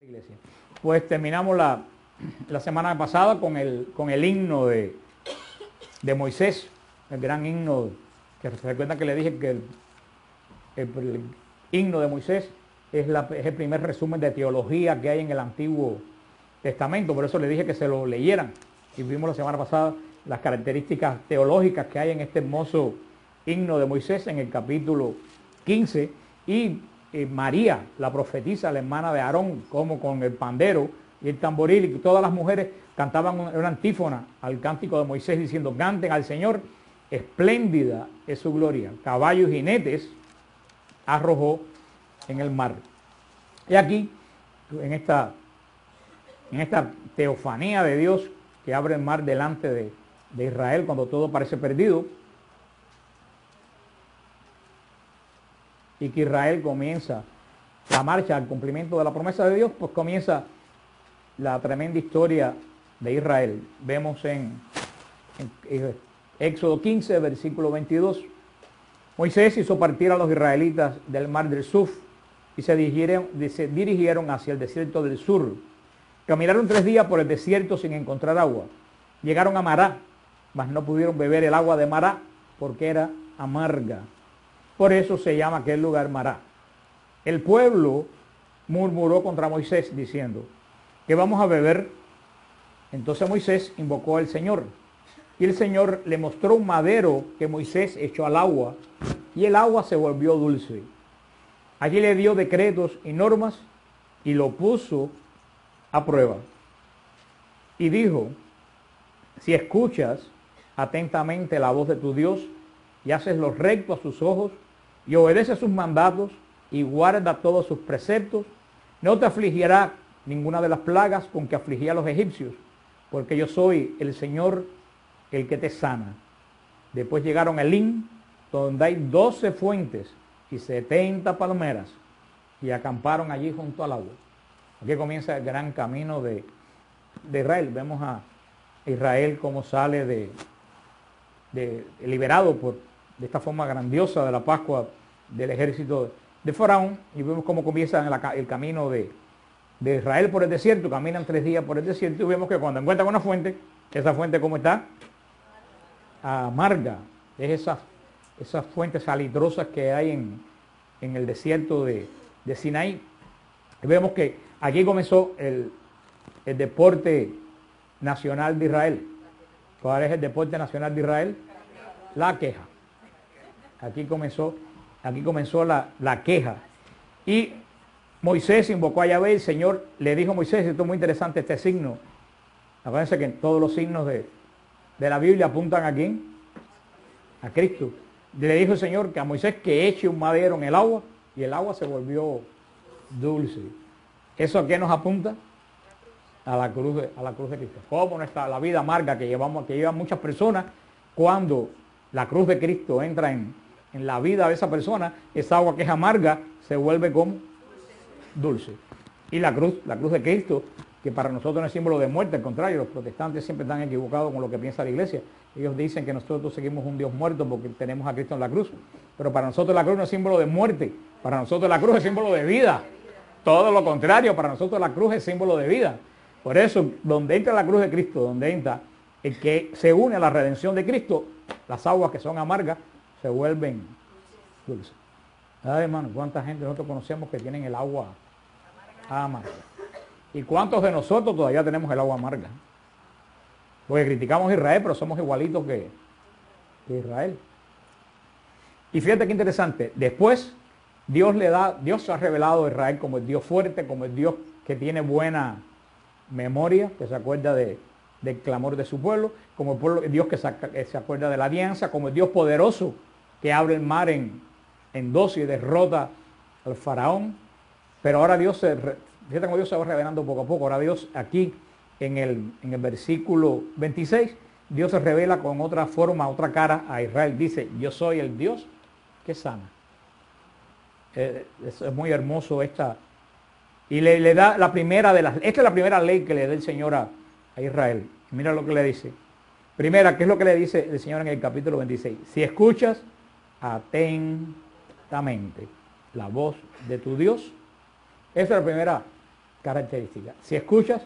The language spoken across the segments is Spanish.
Iglesia. Pues terminamos la semana pasada con el himno de Moisés, el gran himno, que se recuerda que le dije que el himno de Moisés es el primer resumen de teología que hay en el Antiguo Testamento, por eso le dije que se lo leyeran. Y vimos la semana pasada las características teológicas que hay en este hermoso himno de Moisés en el capítulo 15, y María, la profetisa, la hermana de Aarón, como con el pandero y el tamboril, y todas las mujeres cantaban una antífona al cántico de Moisés diciendo: canten al Señor, espléndida es su gloria, caballos y jinetes arrojó en el mar. Y aquí, en esta teofanía de Dios que abre el mar delante de Israel cuando todo parece perdido, y que Israel comienza la marcha al cumplimiento de la promesa de Dios, pues comienza la tremenda historia de Israel. Vemos en Éxodo 15, versículo 22, Moisés hizo partir a los israelitas del mar del Suf y se dirigieron hacia el desierto del sur. Caminaron 3 días por el desierto sin encontrar agua. Llegaron a Mará, mas no pudieron beber el agua de Mará porque era amarga. Por eso se llama aquel lugar Mará. El pueblo murmuró contra Moisés diciendo: ¿qué vamos a beber? Entonces Moisés invocó al Señor, y el Señor le mostró un madero que Moisés echó al agua, y el agua se volvió dulce. Allí le dio decretos y normas y lo puso a prueba. Y dijo: si escuchas atentamente la voz de tu Dios y haces lo recto a sus ojos y obedeces sus mandatos y guarda todos sus preceptos, no te afligirá ninguna de las plagas con que afligía a los egipcios, porque yo soy el Señor el que te sana. Después llegaron a Elim, donde hay 12 fuentes y 70 palmeras, y acamparon allí junto al agua. Aquí comienza el gran camino de Israel. Vemos a Israel cómo sale liberado de esta forma grandiosa de la Pascua del ejército de Faraón, y vemos cómo comienza el camino de Israel por el desierto. Caminan 3 días por el desierto y vemos que cuando encuentran una fuente, esa fuente ¿cómo está? Amarga. Es esas fuentes salitrosas que hay en el desierto de Sinaí. Y vemos que aquí comenzó el deporte nacional de Israel. ¿Cuál es el deporte nacional de Israel? La queja. Aquí comenzó la queja. Y Moisés invocó a Yahvé. El Señor le dijo a Moisés, esto es muy interesante, este signo. Acuérdense que todos los signos de la Biblia apuntan a ¿quién? A Cristo. Le dijo el Señor que a Moisés que eche un madero en el agua, y el agua se volvió dulce. ¿Eso a qué nos apunta? A la cruz de Cristo. Como la vida amarga que llevan muchas personas, cuando la cruz de Cristo entra en la vida de esa persona, esa agua que es amarga se vuelve como dulce. Y la cruz de Cristo, que para nosotros no es símbolo de muerte, al contrario, los protestantes siempre están equivocados con lo que piensa la iglesia. Ellos dicen que nosotros seguimos un Dios muerto porque tenemos a Cristo en la cruz. Pero para nosotros la cruz no es símbolo de muerte, para nosotros la cruz es símbolo de vida. Todo lo contrario, para nosotros la cruz es símbolo de vida. Por eso, donde entra la cruz de Cristo, donde entra el que se une a la redención de Cristo, las aguas que son amargas se vuelven dulces. Ay, hermano, cuánta gente nosotros conocemos que tienen el agua amarga. ¿Y cuántos de nosotros todavía tenemos el agua amarga? Porque criticamos a Israel, pero somos igualitos que Israel. Y fíjate qué interesante. Después, Dios se ha revelado a Israel como el Dios fuerte, como el Dios que tiene buena memoria, que se acuerda del clamor de su pueblo, como el Dios que se acuerda de la alianza, como el Dios poderoso que abre el mar en 2 y derrota al faraón. Pero ahora fíjate cómo Dios se va revelando poco a poco. Ahora Dios aquí en el versículo 26, Dios se revela con otra forma, otra cara a Israel. Dice: yo soy el Dios que sana. Es muy hermoso esta. Y le da la primera esta es la primera ley que le da el Señor a Israel. Mira lo que le dice. Primera, ¿qué es lo que le dice el Señor en el capítulo 26? Si escuchas atentamente la voz de tu Dios. Esa es la primera características. Si escuchas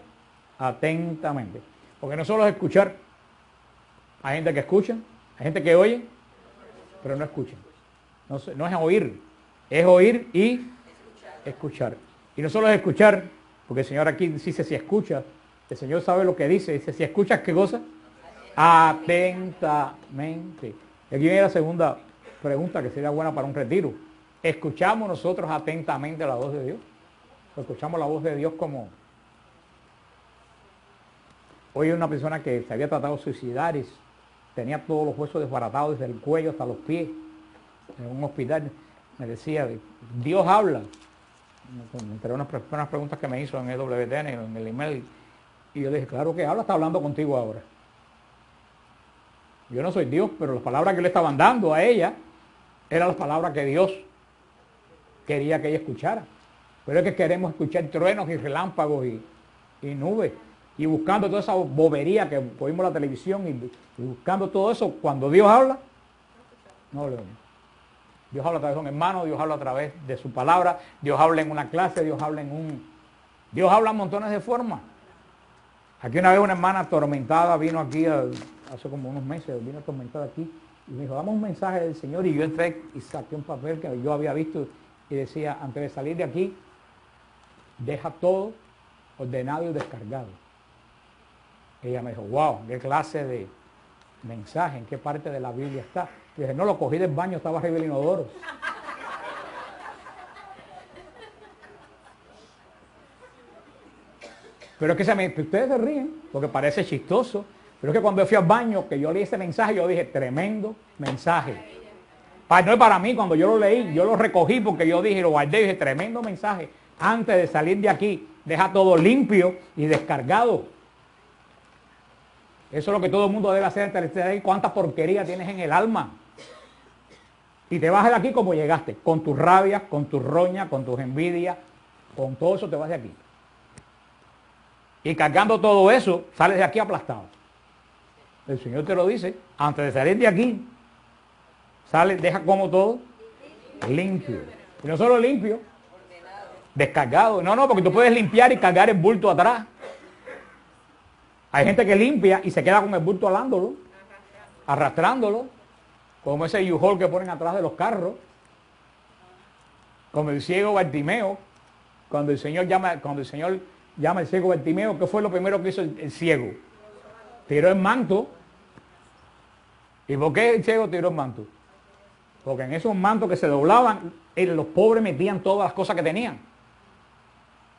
atentamente. Porque no solo es escuchar. Hay gente que escucha, hay gente que oye, pero no escucha. No es oír, es oír y escuchar. Y no solo es escuchar, porque el Señor aquí dice si escuchas, el Señor sabe lo que dice, dice si escuchas, ¿qué cosa? Atentamente. Y aquí viene la segunda pregunta que sería buena para un retiro. ¿Escuchamos nosotros atentamente la voz de Dios? ¿O escuchamos la voz de Dios como... Hoy hay una persona que se había tratado de suicidar y tenía todos los huesos desbaratados desde el cuello hasta los pies. En un hospital me decía, Dios habla. Entre unas preguntas que me hizo en el WTN, en el email. Y yo le dije, claro que habla, está hablando contigo ahora. Yo no soy Dios, pero las palabras que le estaban dando a ella eran las palabras que Dios quería que ella escuchara. Pero es que queremos escuchar truenos y relámpagos y nubes. Y buscando toda esa bobería que oímos en la televisión y buscando todo eso, cuando Dios habla, no le oímos. Dios habla a través de un hermano, Dios habla a través de su palabra, Dios habla en una clase, Dios habla Dios habla en montones de formas. Aquí una vez una hermana atormentada vino aquí hace como unos meses, vino atormentada aquí y me dijo, dame un mensaje del Señor, y yo entré y saqué un papel que yo había visto y decía, antes de salir de aquí, deja todo ordenado y descargado. Ella me dijo, wow, qué clase de mensaje, en qué parte de la Biblia está. Y dije, no, lo cogí del baño, estaba arriba del inodoro. Pero es que ustedes se ríen, porque parece chistoso, pero es que cuando yo fui al baño, que yo leí ese mensaje, yo dije, tremendo mensaje. No es para mí, cuando yo lo leí, yo lo recogí porque yo dije, lo guardé, y dije, tremendo mensaje. Antes de salir de aquí, deja todo limpio y descargado. Eso es lo que todo el mundo debe hacer antes de salir de ahí. ¿Cuánta porquería tienes en el alma? Y te vas de aquí como llegaste, con tus rabias, con tus roñas, con tus envidias, con todo eso te vas de aquí. Y cargando todo eso, sales de aquí aplastado. El Señor te lo dice, antes de salir de aquí, deja como todo limpio. Y no solo limpio, descargado. No, porque tú puedes limpiar y cargar el bulto atrás. Hay gente que limpia y se queda con el bulto alándolo, arrastrándolo, como ese U-Haul que ponen atrás de los carros, como el ciego Bartimeo, cuando el Señor llama al ciego Bartimeo, ¿qué fue lo primero que hizo el ciego? Tiró el manto. ¿Y por qué el ciego tiró el manto? Porque en esos mantos que se doblaban, los pobres metían todas las cosas que tenían.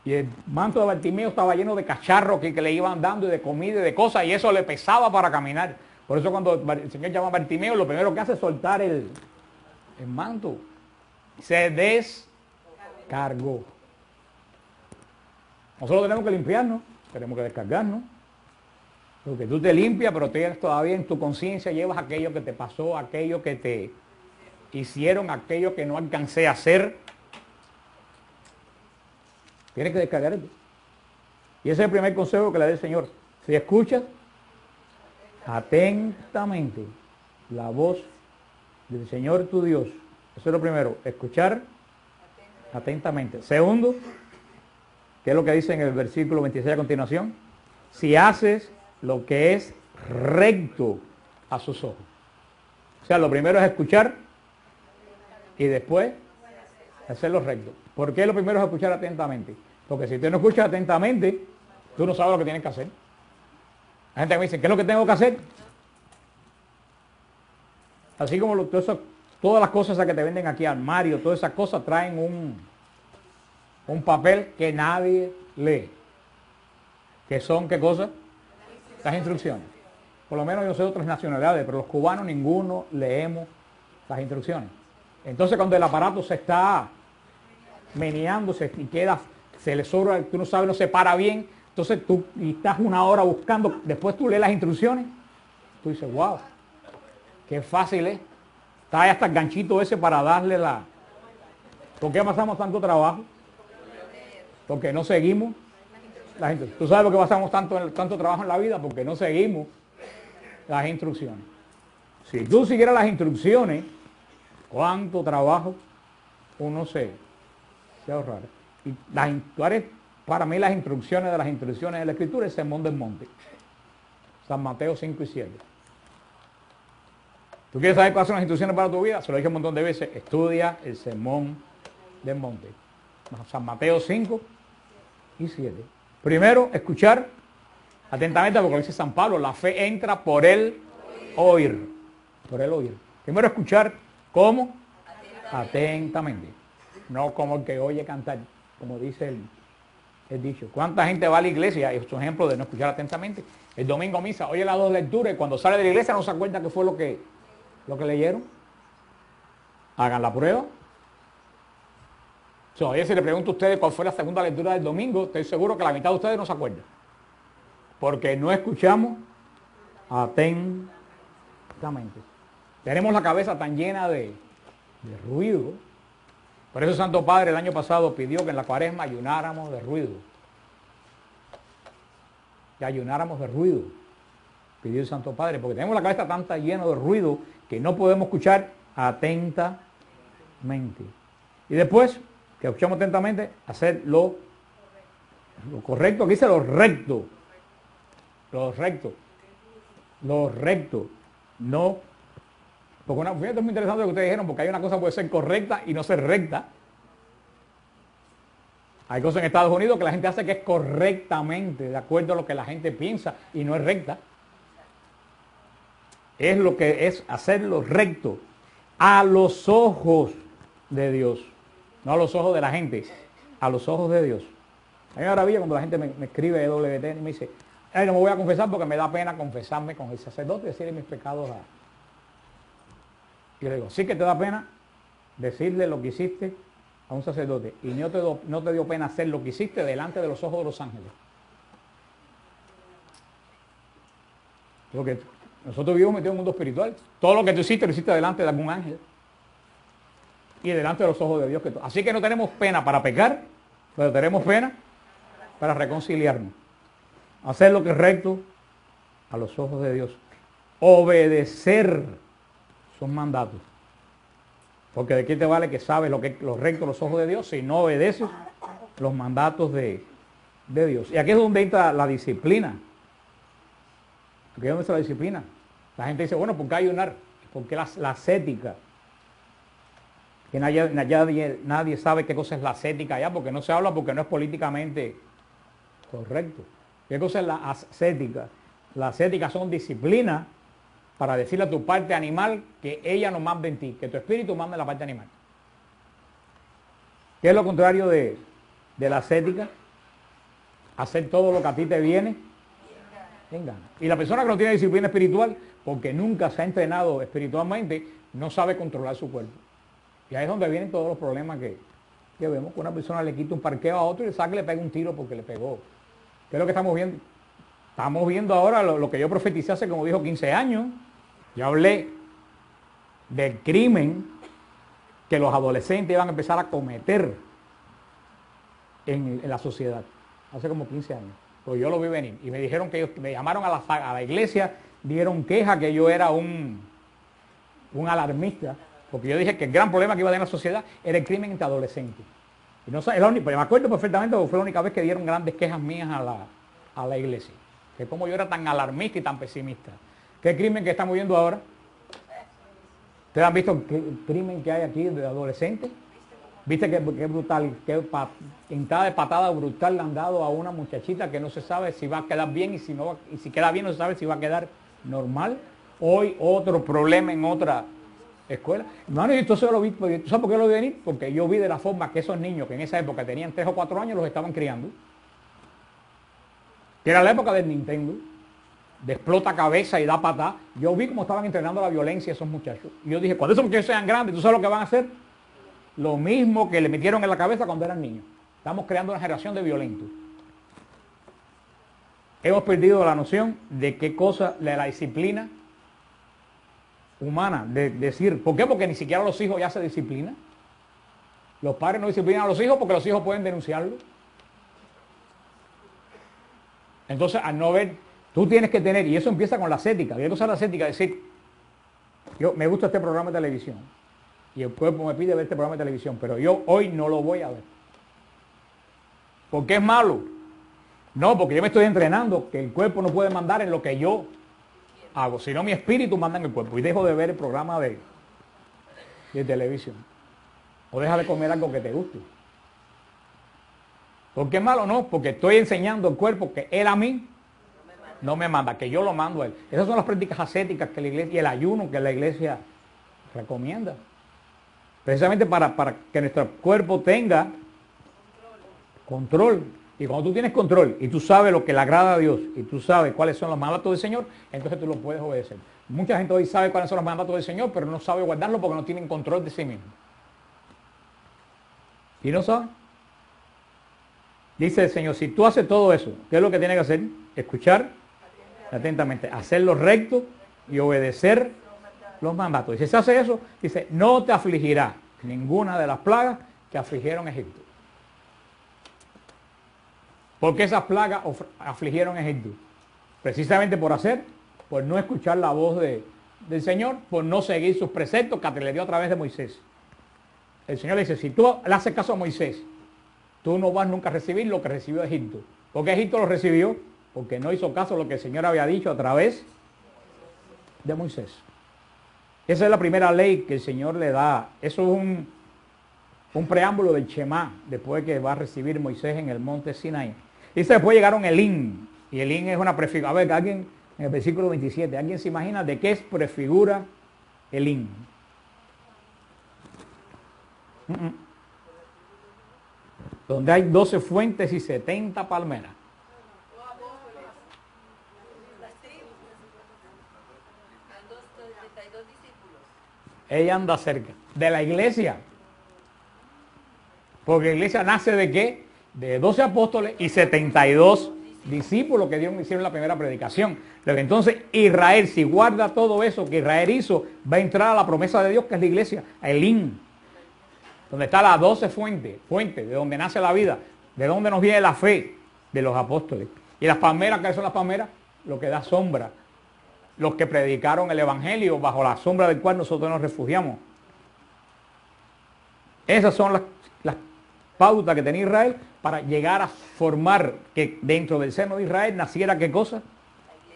Y el manto de Bartimeo estaba lleno de cacharros que le iban dando y de comida y de cosas, y eso le pesaba para caminar. Por eso cuando el Señor llama a Bartimeo, lo primero que hace es soltar el manto. Se descargó. Nosotros tenemos que limpiarnos, tenemos que descargarnos. Porque tú te limpias, pero todavía en tu conciencia llevas aquello que te pasó, aquello que te hicieron, aquello que no alcancé a hacer. Tienes que descargar esto. Y ese es el primer consejo que le da el Señor. Si escuchas atentamente la voz del Señor tu Dios. Eso es lo primero, escuchar atentamente. Segundo, ¿qué es lo que dice en el versículo 26 a continuación? Si haces lo que es recto a sus ojos. O sea, lo primero es escuchar y después hacerlo recto. ¿Por qué lo primero es escuchar atentamente? Porque si tú no escuchas atentamente, tú no sabes lo que tienes que hacer. La gente me dice, ¿qué es lo que tengo que hacer? Así como todas las cosas que te venden aquí, armario, todas esas cosas traen un papel que nadie lee. ¿Qué son qué cosas? Las instrucciones. Por lo menos yo sé de otras nacionalidades, pero los cubanos ninguno leemos las instrucciones. Entonces cuando el aparato se está meneándose y se le sobra, tú no sabes, no se para bien, entonces tú y estás una hora buscando, después tú lees las instrucciones, tú dices, wow, qué fácil es. Está ahí hasta el ganchito ese para darle la... ¿Por qué pasamos tanto trabajo? Porque no seguimos las instrucciones. ¿Tú sabes por qué pasamos tanto trabajo en la vida? Porque no seguimos las instrucciones. Si tú siguieras las instrucciones, ¿cuánto trabajo uno se ahorrara? Y para mí las instrucciones de las instrucciones de la Escritura es el Sermón del Monte. San Mateo 5 y 7. ¿Tú quieres saber cuáles son las instrucciones para tu vida? Se lo dije un montón de veces. Estudia el Sermón del Monte. San Mateo 5 y 7. Primero, escuchar atentamente, porque lo dice San Pablo, la fe entra por el oír. Por el oír. Primero escuchar, ¿cómo? Atentamente. No como el que oye cantar, como dice el dicho. ¿Cuánta gente va a la iglesia? Es un ejemplo de no escuchar atentamente. El domingo misa, oye las 2 lecturas y cuando sale de la iglesia no se acuerda qué fue lo que leyeron. Hagan la prueba. Oye, si le pregunto a ustedes cuál fue la segunda lectura del domingo, estoy seguro que la mitad de ustedes no se acuerda. Porque no escuchamos atentamente. Tenemos la cabeza tan llena de ruido. Por eso Santo Padre el año pasado pidió que en la Cuaresma ayunáramos de ruido. Que ayunáramos de ruido. Pidió el Santo Padre, porque tenemos la cabeza tan llena de ruido que no podemos escuchar atentamente. Y después, que escuchamos atentamente, hacer lo correcto. Aquí dice lo recto. Lo recto. Lo recto. No. Porque fíjate, es muy interesante lo que ustedes dijeron, porque hay una cosa que puede ser correcta y no ser recta. Hay cosas en Estados Unidos que la gente hace que es correctamente, de acuerdo a lo que la gente piensa, y no es recta. Es lo que es hacerlo recto a los ojos de Dios. No a los ojos de la gente, a los ojos de Dios. A mí me maravilla cuando la gente me escribe EWT y me dice, no me voy a confesar porque me da pena confesarme con el sacerdote y decirle mis pecados a... Y le digo, sí que te da pena decirle lo que hiciste a un sacerdote y no te dio pena hacer lo que hiciste delante de los ojos de los ángeles. Porque nosotros vivimos metidos en un mundo espiritual. Todo lo que tú hiciste lo hiciste delante de algún ángel. Y delante de los ojos de Dios. Así que no tenemos pena para pecar, pero tenemos pena para reconciliarnos. Hacer lo que es recto a los ojos de Dios. Obedecer sus mandatos. Porque de qué te vale que sabes lo que es lo recto a los ojos de Dios si no obedeces los mandatos de Dios. Y aquí es donde entra la disciplina. Aquí es donde está la disciplina. La gente dice, bueno, ¿por qué ayunar? Porque la ascética. Que nadie sabe qué cosa es la ascética allá, porque no se habla, porque no es políticamente correcto. ¿Qué cosa es la ascética? La ascética son disciplinas para decirle a tu parte animal que ella no manda en ti, que tu espíritu manda en la parte animal. ¿Qué es lo contrario de la ascética? Hacer todo lo que a ti te viene en gana. Y la persona que no tiene disciplina espiritual, porque nunca se ha entrenado espiritualmente, no sabe controlar su cuerpo. Y ahí es donde vienen todos los problemas que vemos, que una persona le quita un parqueo a otro y le saca y le pega un tiro porque le pegó. ¿Qué es lo que estamos viendo? Estamos viendo ahora lo que yo profeticé hace, como dijo, 15 años. Yo hablé del crimen que los adolescentes iban a empezar a cometer en la sociedad. Hace como 15 años. Pues yo lo vi venir. Y me dijeron que ellos me llamaron a la iglesia, dieron queja que yo era un alarmista. Porque yo dije que el gran problema que iba a tener la sociedad era el crimen entre adolescentes. Y no es la única, me acuerdo perfectamente porque fue la única vez que dieron grandes quejas mías a la iglesia. Que como yo era tan alarmista y tan pesimista. ¿Qué crimen que estamos viendo ahora? ¿Ustedes han visto el crimen que hay aquí de adolescentes? ¿Viste qué brutal, qué hintada de patada brutal le han dado a una muchachita que no se sabe si va a quedar bien y si queda bien no se sabe si va a quedar normal? Hoy otro problema en otra escuela. Hermano, y entonces lo vi, ¿tú sabes por qué lo vi venir? Porque yo vi de la forma que esos niños que en esa época tenían 3 o 4 años los estaban criando. Que era la época del Nintendo, de explota cabeza y da patada. Yo vi cómo estaban entrenando la violencia a esos muchachos. Y yo dije, cuando esos muchachos sean grandes, ¿tú sabes lo que van a hacer? Lo mismo que le metieron en la cabeza cuando eran niños. Estamos creando una generación de violentos. Hemos perdido la noción de qué cosa, de la disciplina humana, de decir, ¿por qué? Porque ni siquiera los hijos ya se disciplinan. Los padres no disciplinan a los hijos porque los hijos pueden denunciarlo. Entonces, al no ver, tú tienes que tener, y eso empieza con la ascética. Yo usar la ascética, decir, yo me gusta este programa de televisión, y el cuerpo me pide ver este programa de televisión, pero yo hoy no lo voy a ver. ¿Por qué es malo? No, porque yo me estoy entrenando, que el cuerpo no puede mandar en lo que yo hago, sino mi espíritu manda en el cuerpo. Y dejo de ver el programa de televisión. O deja de comer algo que te guste. ¿Por qué es malo? No, porque estoy enseñando al cuerpo que él a mí no me manda, que yo lo mando a él. Esas son las prácticas ascéticas que la iglesia, y el ayuno que la iglesia recomienda. Precisamente para que nuestro cuerpo tenga control. Y cuando tú tienes control y tú sabes lo que le agrada a Dios y tú sabes cuáles son los mandatos del Señor, entonces tú los puedes obedecer. Mucha gente hoy sabe cuáles son los mandatos del Señor, pero no sabe guardarlos porque no tienen control de sí mismo. ¿Y no sabe? Dice el Señor, si tú haces todo eso, ¿qué es lo que tienes que hacer? Escuchar atentamente, hacer lo recto y obedecer los mandatos. Y si se hace eso, dice, no te afligirá ninguna de las plagas que afligieron a Egipto. ¿Por qué esas plagas afligieron a Egipto? Precisamente por no escuchar la voz del Señor, por no seguir sus preceptos que le dio a través de Moisés. El Señor le dice, si tú le haces caso a Moisés, tú no vas nunca a recibir lo que recibió Egipto. ¿Por qué Egipto lo recibió? Porque no hizo caso a lo que el Señor había dicho a través de Moisés. Esa es la primera ley que el Señor le da. Eso es un preámbulo del Shema, después que va a recibir Moisés en el monte Sinaí. Y después llegaron Elín. Y Elín es una prefigura. A ver, alguien, en el versículo 27, ¿alguien se imagina de qué es prefigura Elín? Donde hay 12 fuentes y 70 palmeras. Ella anda cerca de la iglesia. Porque la iglesia nace ¿de qué? De 12 apóstoles y 72 discípulos que hicieron la primera predicación. Entonces Israel, si guarda todo eso que Israel hizo, va a entrar a la promesa de Dios, que es la iglesia, a Elín, donde está las 12 fuentes, de donde nace la vida, de donde nos viene la fe de los apóstoles. Y las palmeras, ¿qué son las palmeras? Lo que da sombra. Los que predicaron el evangelio bajo la sombra del cual nosotros nos refugiamos. Esas son las pautas que tenía Israel para llegar a formar que dentro del seno de Israel naciera ¿qué cosa?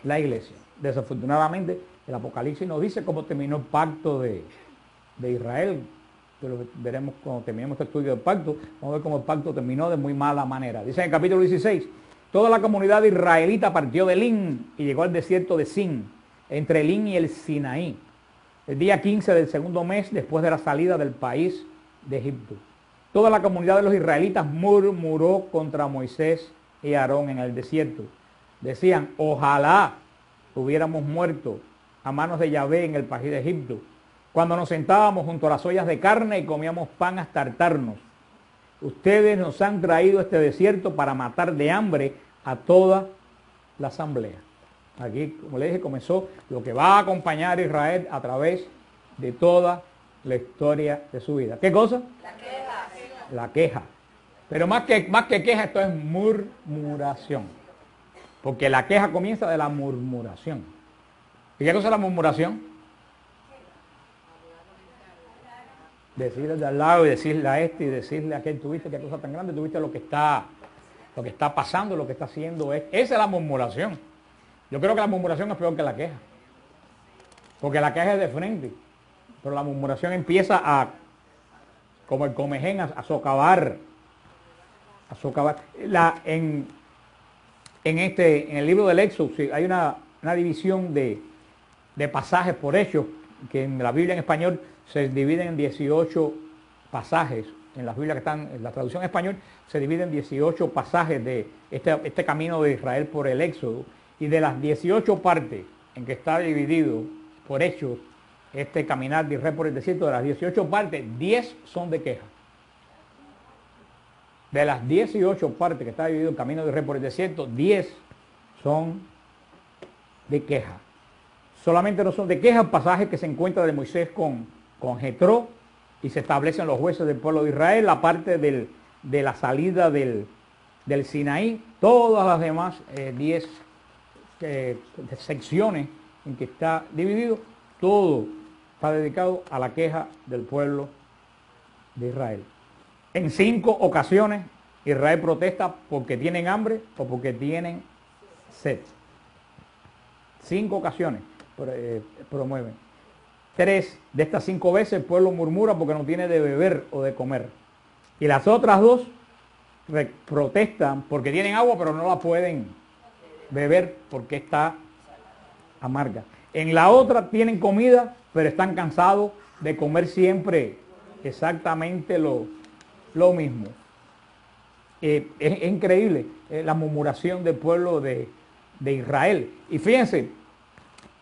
La iglesia. Desafortunadamente el Apocalipsis nos dice cómo terminó el pacto de Israel. Lo veremos cuando terminemos este estudio del pacto. Vamos a ver cómo el pacto terminó de muy mala manera. Dice en el capítulo 16, toda la comunidad israelita partió de Elín y llegó al desierto de Sin, entre Elín y el Sinaí, el día 15 del segundo mes después de la salida del país de Egipto. Toda la comunidad de los israelitas murmuró contra Moisés y Aarón en el desierto. Decían, ojalá hubiéramos muerto a manos de Yahvé en el país de Egipto, cuando nos sentábamos junto a las ollas de carne y comíamos pan hasta hartarnos. Ustedes nos han traído este desierto para matar de hambre a toda la asamblea. Aquí, como le dije, comenzó lo que va a acompañar a Israel a través de toda la historia de su vida. ¿Qué cosa? La queja. La queja. Pero más que queja, esto es murmuración. Porque la queja comienza de la murmuración. ¿Y qué cosa es la murmuración? Decirle de al lado y decirle a este y decirle a aquel, tuviste qué cosa tan grande, tuviste lo que está pasando, lo que está haciendo. Esa es la murmuración. Yo creo que la murmuración es peor que la queja. Porque la queja es de frente. Pero la murmuración empieza como el comején, a socavar. A socavar. En el libro del Éxodo hay una división de pasajes por hechos, que en la Biblia en español se dividen en 18 pasajes. En las Biblias que están en la traducción en español se dividen en 18 pasajes de este camino de Israel por el Éxodo. Y de las 18 partes en que está dividido por hechos este caminar de Israel por el desierto, de las 18 partes, 10 son de queja. De las 18 partes que está dividido el camino de Israel por el desierto, 10 son de queja. Solamente no son de queja pasajes que se encuentra de Moisés con Jetro y se establecen los jueces del pueblo de Israel, la parte de la salida del Sinaí, todas las demás 10 secciones en que está dividido, todo está dedicado a la queja del pueblo de Israel. En 5 ocasiones Israel protesta porque tienen hambre o porque tienen sed. 5 ocasiones promueven. 3 de estas 5 veces el pueblo murmura porque no tiene de beber o de comer. Y las otras 2 protestan porque tienen agua pero no la pueden beber porque está amarga. En la otra tienen comida pero están cansados de comer siempre exactamente lo mismo. Es increíble la murmuración del pueblo de Israel. Y fíjense,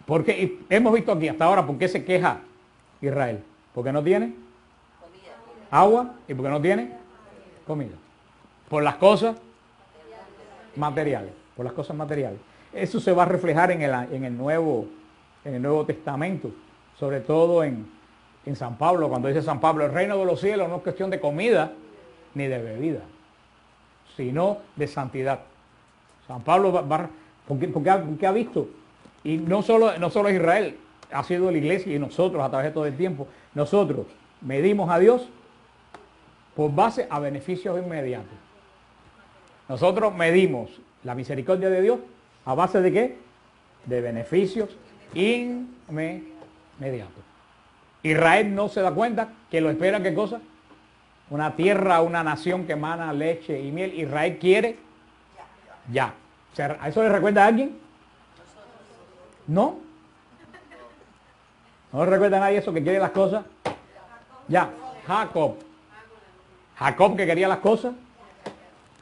porque hemos visto aquí hasta ahora por qué se queja Israel. Porque no tiene agua y porque no tiene comida. Por las cosas materiales. Por las cosas materiales. Eso se va a reflejar en el Nuevo Testamento. Sobre todo en San Pablo, cuando dice San Pablo, el reino de los cielos no es cuestión de comida ni de bebida, sino de santidad. San Pablo porque ha visto, y no solo Israel, ha sido la iglesia y nosotros a través de todo el tiempo, nosotros medimos a Dios por base a beneficios inmediatos. Nosotros medimos la misericordia de Dios a base de ¿qué? De beneficios inmediatos. Israel no se da cuenta que lo espera, ¿qué cosa? Una tierra, una nación que emana leche y miel. Israel quiere ya. ¿A eso le recuerda a alguien? ¿No? ¿No le recuerda a nadie eso que quiere las cosas? Ya. Jacob. Jacob que quería las cosas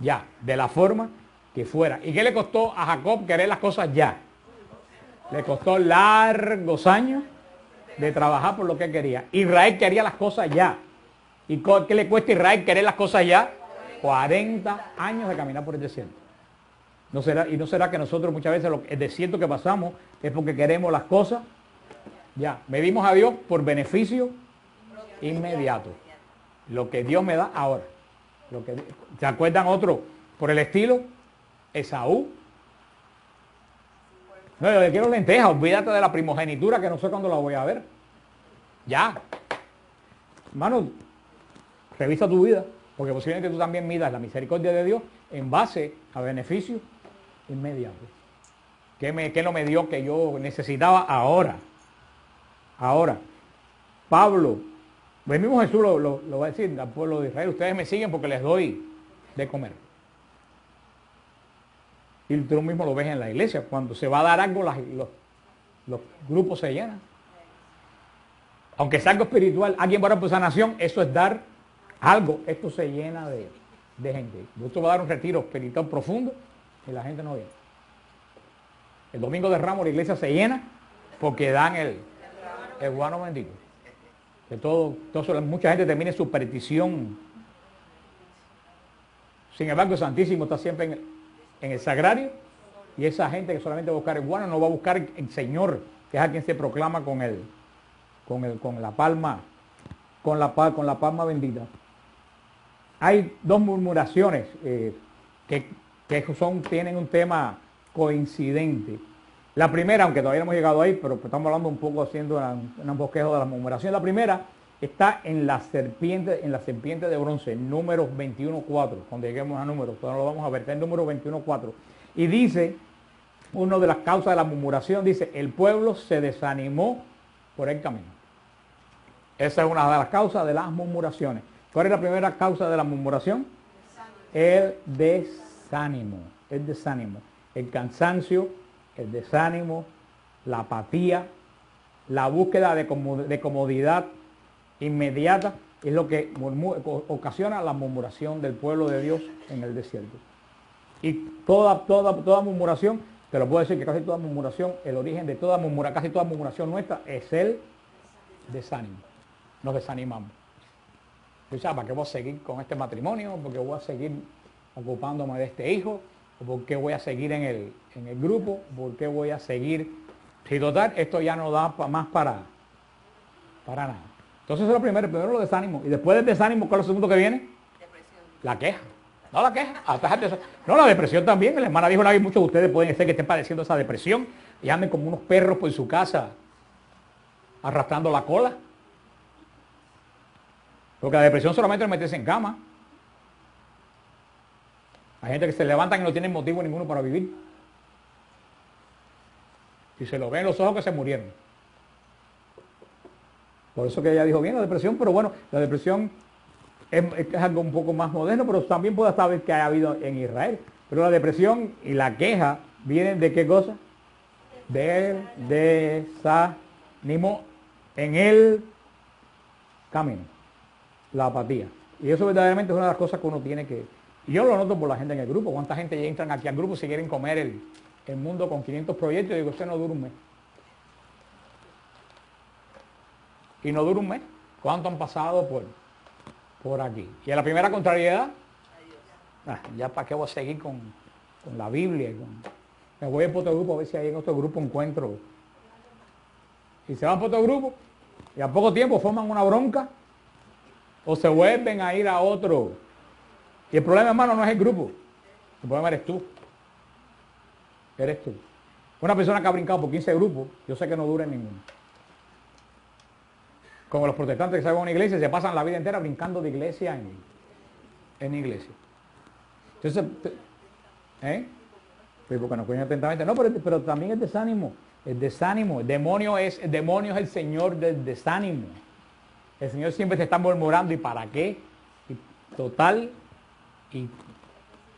ya, de la forma que fuera. ¿Y qué le costó a Jacob querer las cosas ya? Le costó largos años de trabajar por lo que quería. Israel quería las cosas ya. ¿Y qué le cuesta a Israel querer las cosas ya? 40 años de caminar por el desierto. ¿No será que nosotros muchas veces el desierto que pasamos es porque queremos las cosas ya? Medimos a Dios por beneficio inmediato. Lo que Dios me da ahora. ¿Se acuerdan otro por el estilo? Esaú. No, yo le quiero lentejas, olvídate de la primogenitura que no sé cuándo la voy a ver. Ya. Hermano, revisa tu vida, porque posiblemente tú también midas la misericordia de Dios en base a beneficios inmediatos. ¿Qué no me dio que yo necesitaba ahora? Ahora, Pablo, el mismo Jesús lo va a decir al pueblo de Israel, ustedes me siguen porque les doy de comer. Y tú mismo lo ves en la iglesia, cuando se va a dar algo, los grupos se llenan. Aunque es algo espiritual, alguien va a orar por sanación, eso es dar algo, esto se llena de gente. Esto va a dar un retiro espiritual profundo y la gente no viene. El domingo de Ramos la iglesia se llena porque dan el guano bendito. Que mucha gente termina su petición. Sin embargo, el Santísimo está siempre en el sagrario, y esa gente que solamente va a buscar el guano no va a buscar el Señor, que es a quien se proclama con la palma bendita. Hay 2 murmuraciones que tienen un tema coincidente. La primera, aunque todavía no hemos llegado ahí, pero estamos hablando un poco haciendo un bosquejo de la murmuración. La primera está en la serpiente de bronce, números 21.4. Cuando lleguemos a números, todavía lo vamos a ver, está en número 21.4. Y dice, una de las causas de la murmuración, dice, el pueblo se desanimó por el camino. Esa es una de las causas de las murmuraciones. ¿Cuál es la primera causa de la murmuración? El desánimo. El cansancio, el desánimo, la apatía, la búsqueda de comodidad inmediata es lo que ocasiona la murmuración del pueblo de Dios en el desierto. Y toda murmuración, te lo puedo decir que casi toda murmuración, el origen de casi toda murmuración nuestra es el desánimo. Nos desanimamos. ¿Para qué voy a seguir con este matrimonio? ¿Por qué voy a seguir ocupándome de este hijo? ¿O por qué voy a seguir en el grupo? ¿Por qué voy a seguir? Si total, esto ya no da más para nada. Entonces eso es lo primero lo desánimo. Y después del desánimo, ¿cuál es lo segundo que viene? Depresión. La queja. No la queja. No, la depresión también. La hermana dijo una vez, muchos de ustedes pueden ser que estén padeciendo esa depresión y anden como unos perros por su casa arrastrando la cola. Porque la depresión solamente es meterse en cama. Hay gente que se levantan y no tienen motivo ninguno para vivir. Y se lo ven en los ojos que se murieron. Por eso que ella dijo bien la depresión, pero bueno, la depresión es algo un poco más moderno, pero también puede saber que ha habido en Israel. Pero la depresión y la queja vienen de qué cosa? Del desánimo en el camino. La apatía. Y eso verdaderamente es una de las cosas que uno tiene que... Y yo lo noto por la gente en el grupo. ¿Cuánta gente ya entran aquí al grupo si quieren comer el mundo con 500 proyectos? Y digo, usted no dura un mes. Y no dura un mes. ¿Cuánto han pasado por aquí? Y en la primera contrariedad, ya para qué voy a seguir con la Biblia. Me voy a por otro grupo a ver si ahí en otro grupo encuentro. Y se van por otro grupo y a poco tiempo forman una bronca o se vuelven a ir a otro. Y el problema, hermano, no es el grupo. El problema eres tú. Eres tú. Una persona que ha brincado por 15 grupos, yo sé que no dura en ninguno. Como los protestantes que salen a una iglesia, se pasan la vida entera brincando de iglesia en iglesia. Entonces, pues porque no coño atentamente. No, pero también el desánimo. El desánimo. El demonio es el señor del desánimo. El Señor siempre te está murmurando. ¿Y para qué? Y total. ¿Y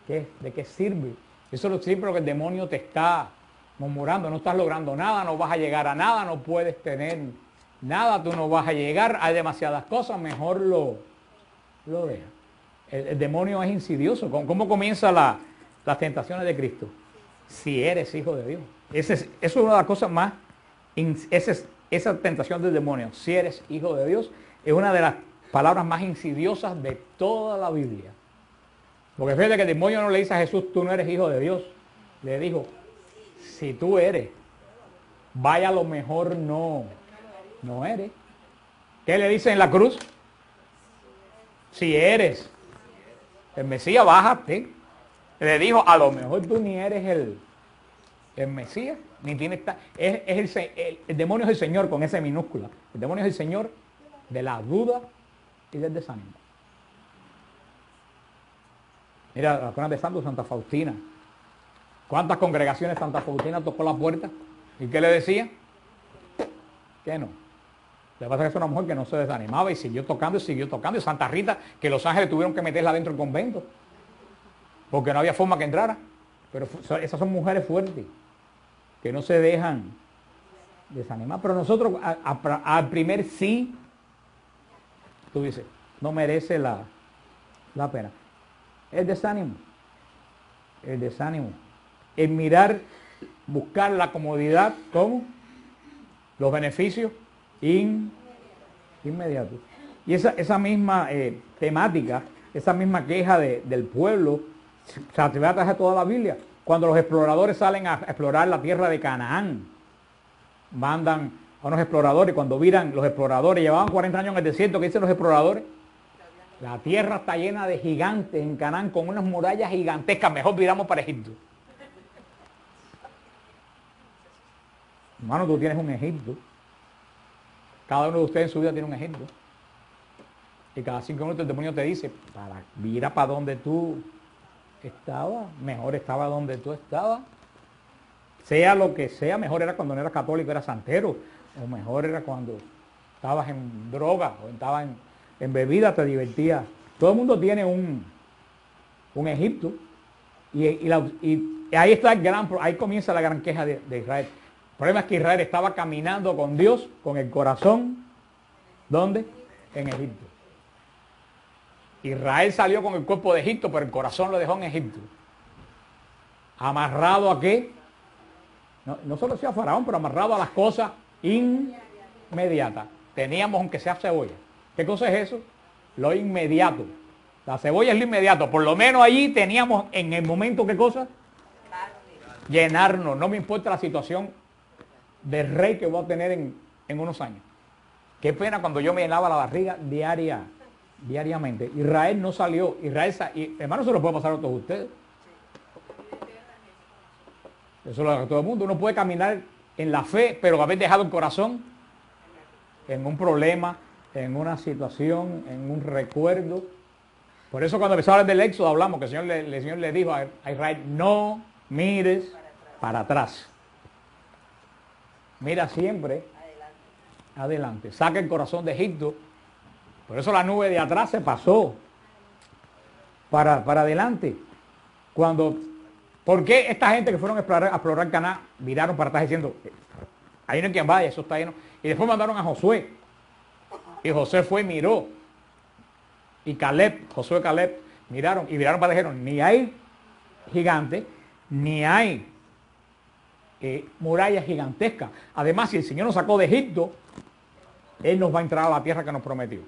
qué? ¿De qué sirve? Eso es siempre lo que el demonio te está murmurando. No estás logrando nada, no vas a llegar a nada, no puedes tener nada, tú no vas a llegar, hay demasiadas cosas, mejor lo deja. El demonio es insidioso. ¿Cómo comienza las tentaciones de Cristo? Si eres hijo de Dios. Eso es una de las cosas más, esa tentación del demonio, si eres hijo de Dios, es una de las palabras más insidiosas de toda la Biblia. Porque fíjate que el demonio no le dice a Jesús, tú no eres hijo de Dios. Le dijo, si tú eres, vaya a lo mejor no eres. ¿Qué le dice en la cruz? Si eres el Mesías, bájate. Le dijo, a lo mejor tú ni eres el Mesías, ni tienes... El demonio es el Señor con esa minúscula. El demonio es el Señor de la duda y del desánimo. Mira, la cuna de Santo Santa Faustina. ¿Cuántas congregaciones Santa Faustina tocó la puerta? ¿Y qué le decía? Que no. Lo que pasa es que es una mujer que no se desanimaba y siguió tocando y siguió tocando. Y Santa Rita, que los ángeles tuvieron que meterla dentro del convento. Porque no había forma que entrara. Pero esas son mujeres fuertes, que no se dejan desanimar. Pero nosotros, al primer sí, tú dices, no merece la pena. El desánimo. El desánimo. El mirar, buscar la comodidad, ¿cómo? Los beneficios inmediatos. Y esa misma temática, esa misma queja del pueblo, se atribuye a través de toda la Biblia. Cuando los exploradores salen a explorar la tierra de Canaán, mandan a unos exploradores. Cuando viran los exploradores, llevaban 40 años en el desierto, ¿qué dicen los exploradores? La tierra está llena de gigantes en Canaán, con unas murallas gigantescas, mejor viramos para Egipto. Hermano, tú tienes un Egipto. Cada uno de ustedes en su vida tiene un Egipto. Y cada 5 minutos el demonio te dice, mira para donde tú estabas, mejor estaba donde tú estabas. Sea lo que sea, mejor era cuando no eras católico, eras santero. O mejor era cuando estabas en droga o estabas en bebida, te divertías. Todo el mundo tiene un Egipto. Y ahí está ahí comienza la gran queja de Israel. El problema es que Israel estaba caminando con Dios, con el corazón, ¿dónde? En Egipto. Israel salió con el cuerpo de Egipto, pero el corazón lo dejó en Egipto. ¿Amarrado a qué? No solo sea Faraón, pero amarrado a las cosas inmediatas. Teníamos aunque sea cebolla. ¿Qué cosa es eso? Lo inmediato. La cebolla es lo inmediato. Por lo menos allí teníamos en el momento, ¿qué cosa? Llenarnos. No me importa la situación de rey que voy a tener en unos años. Qué pena cuando yo me llenaba la barriga diariamente. Israel no salió. Hermano, se lo puede pasar a todos ustedes. Eso lo hace todo el mundo. Uno puede caminar en la fe, pero haber dejado el corazón en un problema, en una situación, en un recuerdo. Por eso cuando empezó a hablar del Éxodo hablamos que el Señor le dijo a Israel, no mires para atrás. Mira siempre adelante. Saca el corazón de Egipto. Por eso la nube de atrás se pasó para adelante. ¿Por qué esta gente que fueron a explorar Canaán miraron para atrás diciendo, ahí no hay quien vaya, eso está lleno? Y después mandaron a Josué. Y José fue y miró. Y Josué y Caleb miraron para atrás y dijeron, ni hay gigantes, ni hay murallas gigantescas. Además, si el Señor nos sacó de Egipto, Él nos va a entrar a la tierra que nos prometió.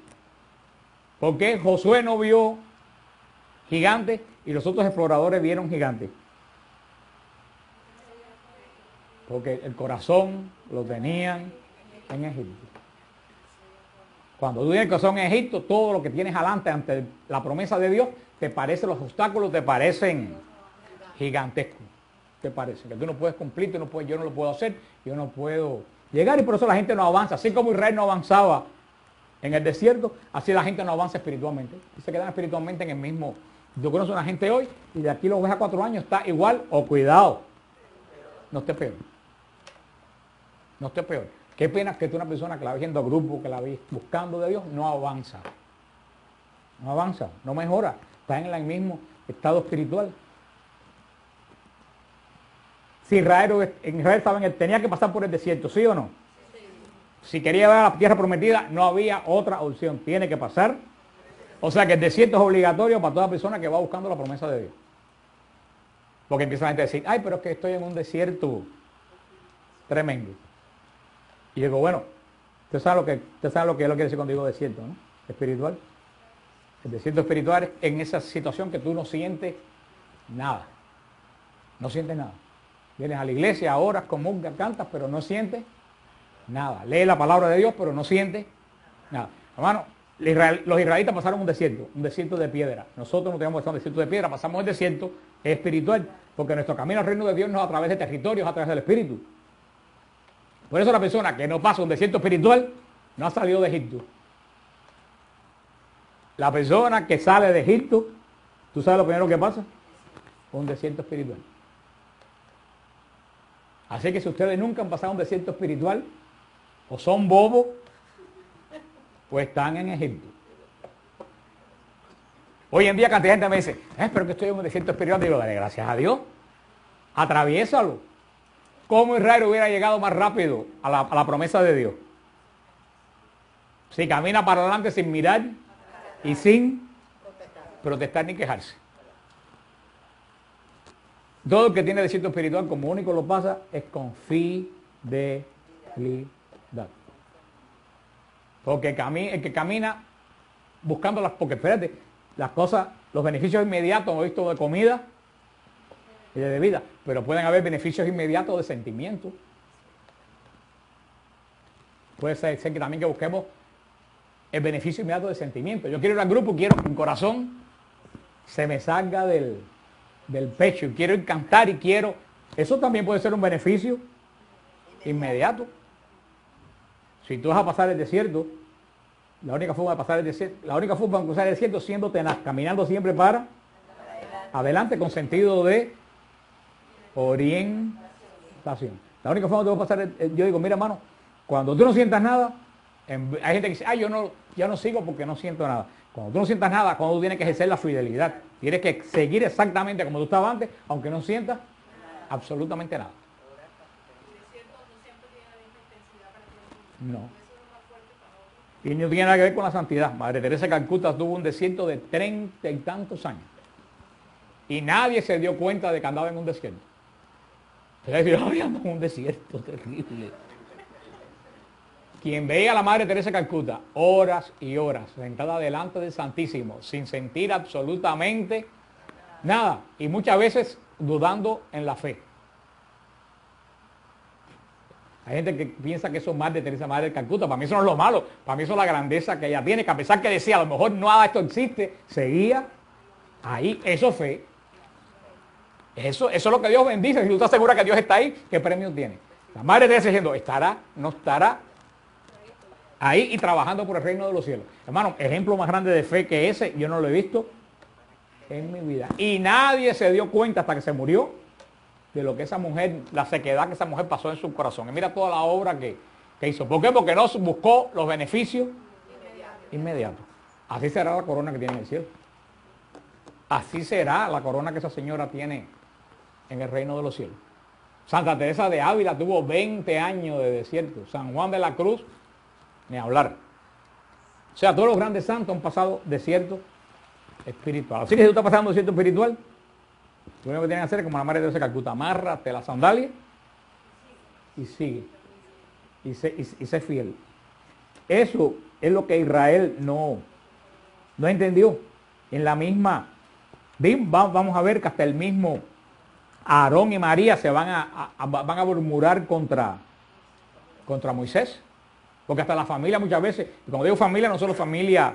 Porque Josué no vio gigantes y los otros exploradores vieron gigantes. Porque el corazón lo tenían en Egipto. Cuando tú tienes el corazón en Egipto, todo lo que tienes adelante ante la promesa de Dios, te parece, los obstáculos te parecen gigantescos. Te parece que tú no puedes cumplir, yo no lo puedo hacer, yo no puedo llegar, y por eso la gente no avanza. Así como Israel no avanzaba en el desierto, así la gente no avanza espiritualmente. Y se quedan espiritualmente en el mismo. Yo conozco a una gente hoy y de aquí lo ves a 4 años, está igual o cuidado. No esté peor. No esté peor. Qué pena que tú una persona que la ves yendo a grupo, que la ves buscando de Dios, no avanza. No avanza, no mejora. Está en el mismo estado espiritual. Si Israel tenía que pasar por el desierto, ¿sí o no? Si quería ver a la tierra prometida, no había otra opción. Tiene que pasar. O sea que el desierto es obligatorio para toda persona que va buscando la promesa de Dios. Porque empieza la gente a decir, ay, pero es que estoy en un desierto tremendo. Y digo, bueno, usted sabe lo que él quiere decir cuando digo desierto, ¿no? Espiritual. El desierto espiritual es en esa situación que tú no sientes nada. No sientes nada. Vienes a la iglesia, oras, comulgas, cantas, pero no sientes nada. Lee la palabra de Dios, pero no sientes nada. Hermano, los israelitas pasaron un desierto de piedra. Nosotros no tenemos que pasar un desierto de piedra, pasamos el desierto espiritual, porque nuestro camino al reino de Dios no es a través de territorios, es a través del Espíritu. Por eso la persona que no pasa un desierto espiritual no ha salido de Egipto. La persona que sale de Egipto, ¿tú sabes lo primero que pasa? Un desierto espiritual. Así que si ustedes nunca han pasado un desierto espiritual, o son bobos, pues están en Egipto. Hoy en día cantidad de gente me dice, pero que estoy en un desierto espiritual. Digo, dale gracias a Dios, atraviésalo. ¿Cómo Israel hubiera llegado más rápido a la promesa de Dios? Si camina para adelante sin mirar y sin protestar ni quejarse. Todo el que tiene desierto espiritual como único lo pasa es con fidelidad. Porque el que camina buscando porque espérate, las cosas, los beneficios inmediatos, hemos visto de comida y de bebida, pero pueden haber beneficios inmediatos de sentimiento. Puede ser que también que busquemos el beneficio inmediato de sentimiento. Yo quiero ir al grupo, quiero que mi corazón se me salga del pecho, y quiero ir a cantar y quiero. Eso también puede ser un beneficio inmediato. Si tú vas a pasar el desierto, la única forma de pasar el desierto es siendo tenaz, caminando siempre para adelante con sentido de orientación. La única forma de tú vas a pasar, yo digo, mira hermano, cuando tú no sientas nada, hay gente que dice, yo no sigo porque no siento nada. Cuando tú no sientas nada, cuando tú tienes que ejercer la fidelidad, tienes que seguir exactamente como tú estabas antes, aunque no sientas absolutamente nada. No. Y no tiene nada que ver con la santidad. Madre Teresa de Calcuta tuvo un desierto de 30 y tantos años. Y nadie se dio cuenta de que andaba en un desierto. Pero ando en un desierto terrible. Quien veía a la Madre Teresa de Calcuta horas y horas sentada delante del Santísimo sin sentir absolutamente nada y muchas veces dudando en la fe. Hay gente que piensa que eso es Madre Teresa, Madre de Calcuta. Para mí eso no es lo malo, para mí eso es la grandeza que ella tiene, que a pesar que decía a lo mejor nada de esto existe, seguía ahí. Eso es fe. Eso es lo que Dios bendice. Si tú estás segura que Dios está ahí, ¿qué premio tiene? La Madre Teresa diciendo, estará, no estará ahí y trabajando por el reino de los cielos. Hermano, ejemplo más grande de fe que ese, yo no lo he visto en mi vida. Y nadie se dio cuenta hasta que se murió de lo que esa mujer, la sequedad que esa mujer pasó en su corazón. Y mira toda la obra que hizo. ¿Por qué? Porque no buscó los beneficios inmediatos. Así será la corona que tiene en el cielo. Así será la corona que esa señora tiene en el reino de los cielos. Santa Teresa de Ávila tuvo 20 años de desierto. San Juan de la Cruz, ni hablar. O sea, todos los grandes santos han pasado desierto espiritual. Así que si tú estás pasando desierto espiritual, lo único que tienes que hacer es como la Madre de Dios de Calcuta: amárrate la sandalia y sigue. Y sé fiel. Eso es lo que Israel no entendió. En la misma, vamos a ver que hasta el mismo Aarón y María se van a murmurar contra Moisés. Porque hasta la familia muchas veces, y cuando digo familia, no solo familia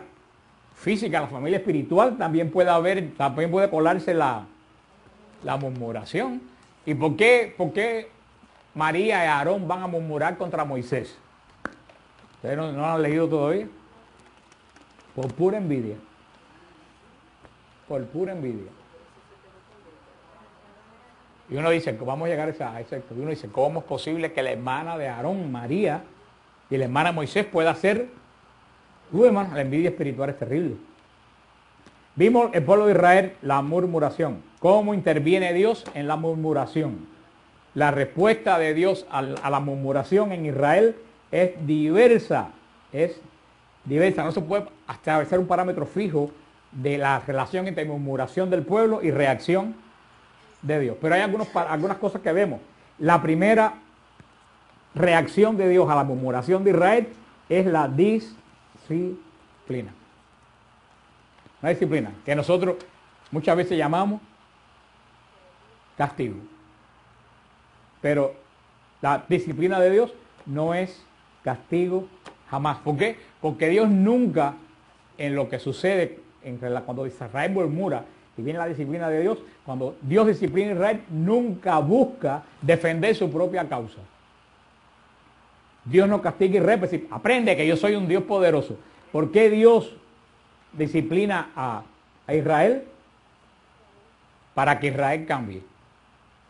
física, la familia espiritual también puede colarse la murmuración. ¿Y por qué María y Aarón van a murmurar contra Moisés? ¿Ustedes no lo han leído todavía? Por pura envidia. Por pura envidia. Y uno dice, vamos a llegar a ese. Y uno dice, ¿cómo es posible que la hermana de Aarón, María, y la hermana de Moisés pueda ser? Hermano, la envidia espiritual es terrible. Vimos el pueblo de Israel, la murmuración. ¿Cómo interviene Dios en la murmuración? La respuesta de Dios a la murmuración en Israel es diversa. No se puede establecer un parámetro fijo de la relación entre murmuración del pueblo y reacción de Dios. Pero hay algunas cosas que vemos. La primera reacción de Dios a la murmuración de Israel es la disciplina. Una disciplina que nosotros muchas veces llamamos castigo. Pero la disciplina de Dios no es castigo jamás. ¿Por qué? Porque Dios nunca, en lo que sucede cuando Israel murmura y viene la disciplina de Dios, cuando Dios disciplina a Israel, nunca busca defender su propia causa. Dios no castiga a Israel, aprende que yo soy un Dios poderoso. ¿Por qué Dios disciplina a Israel? Para que Israel cambie.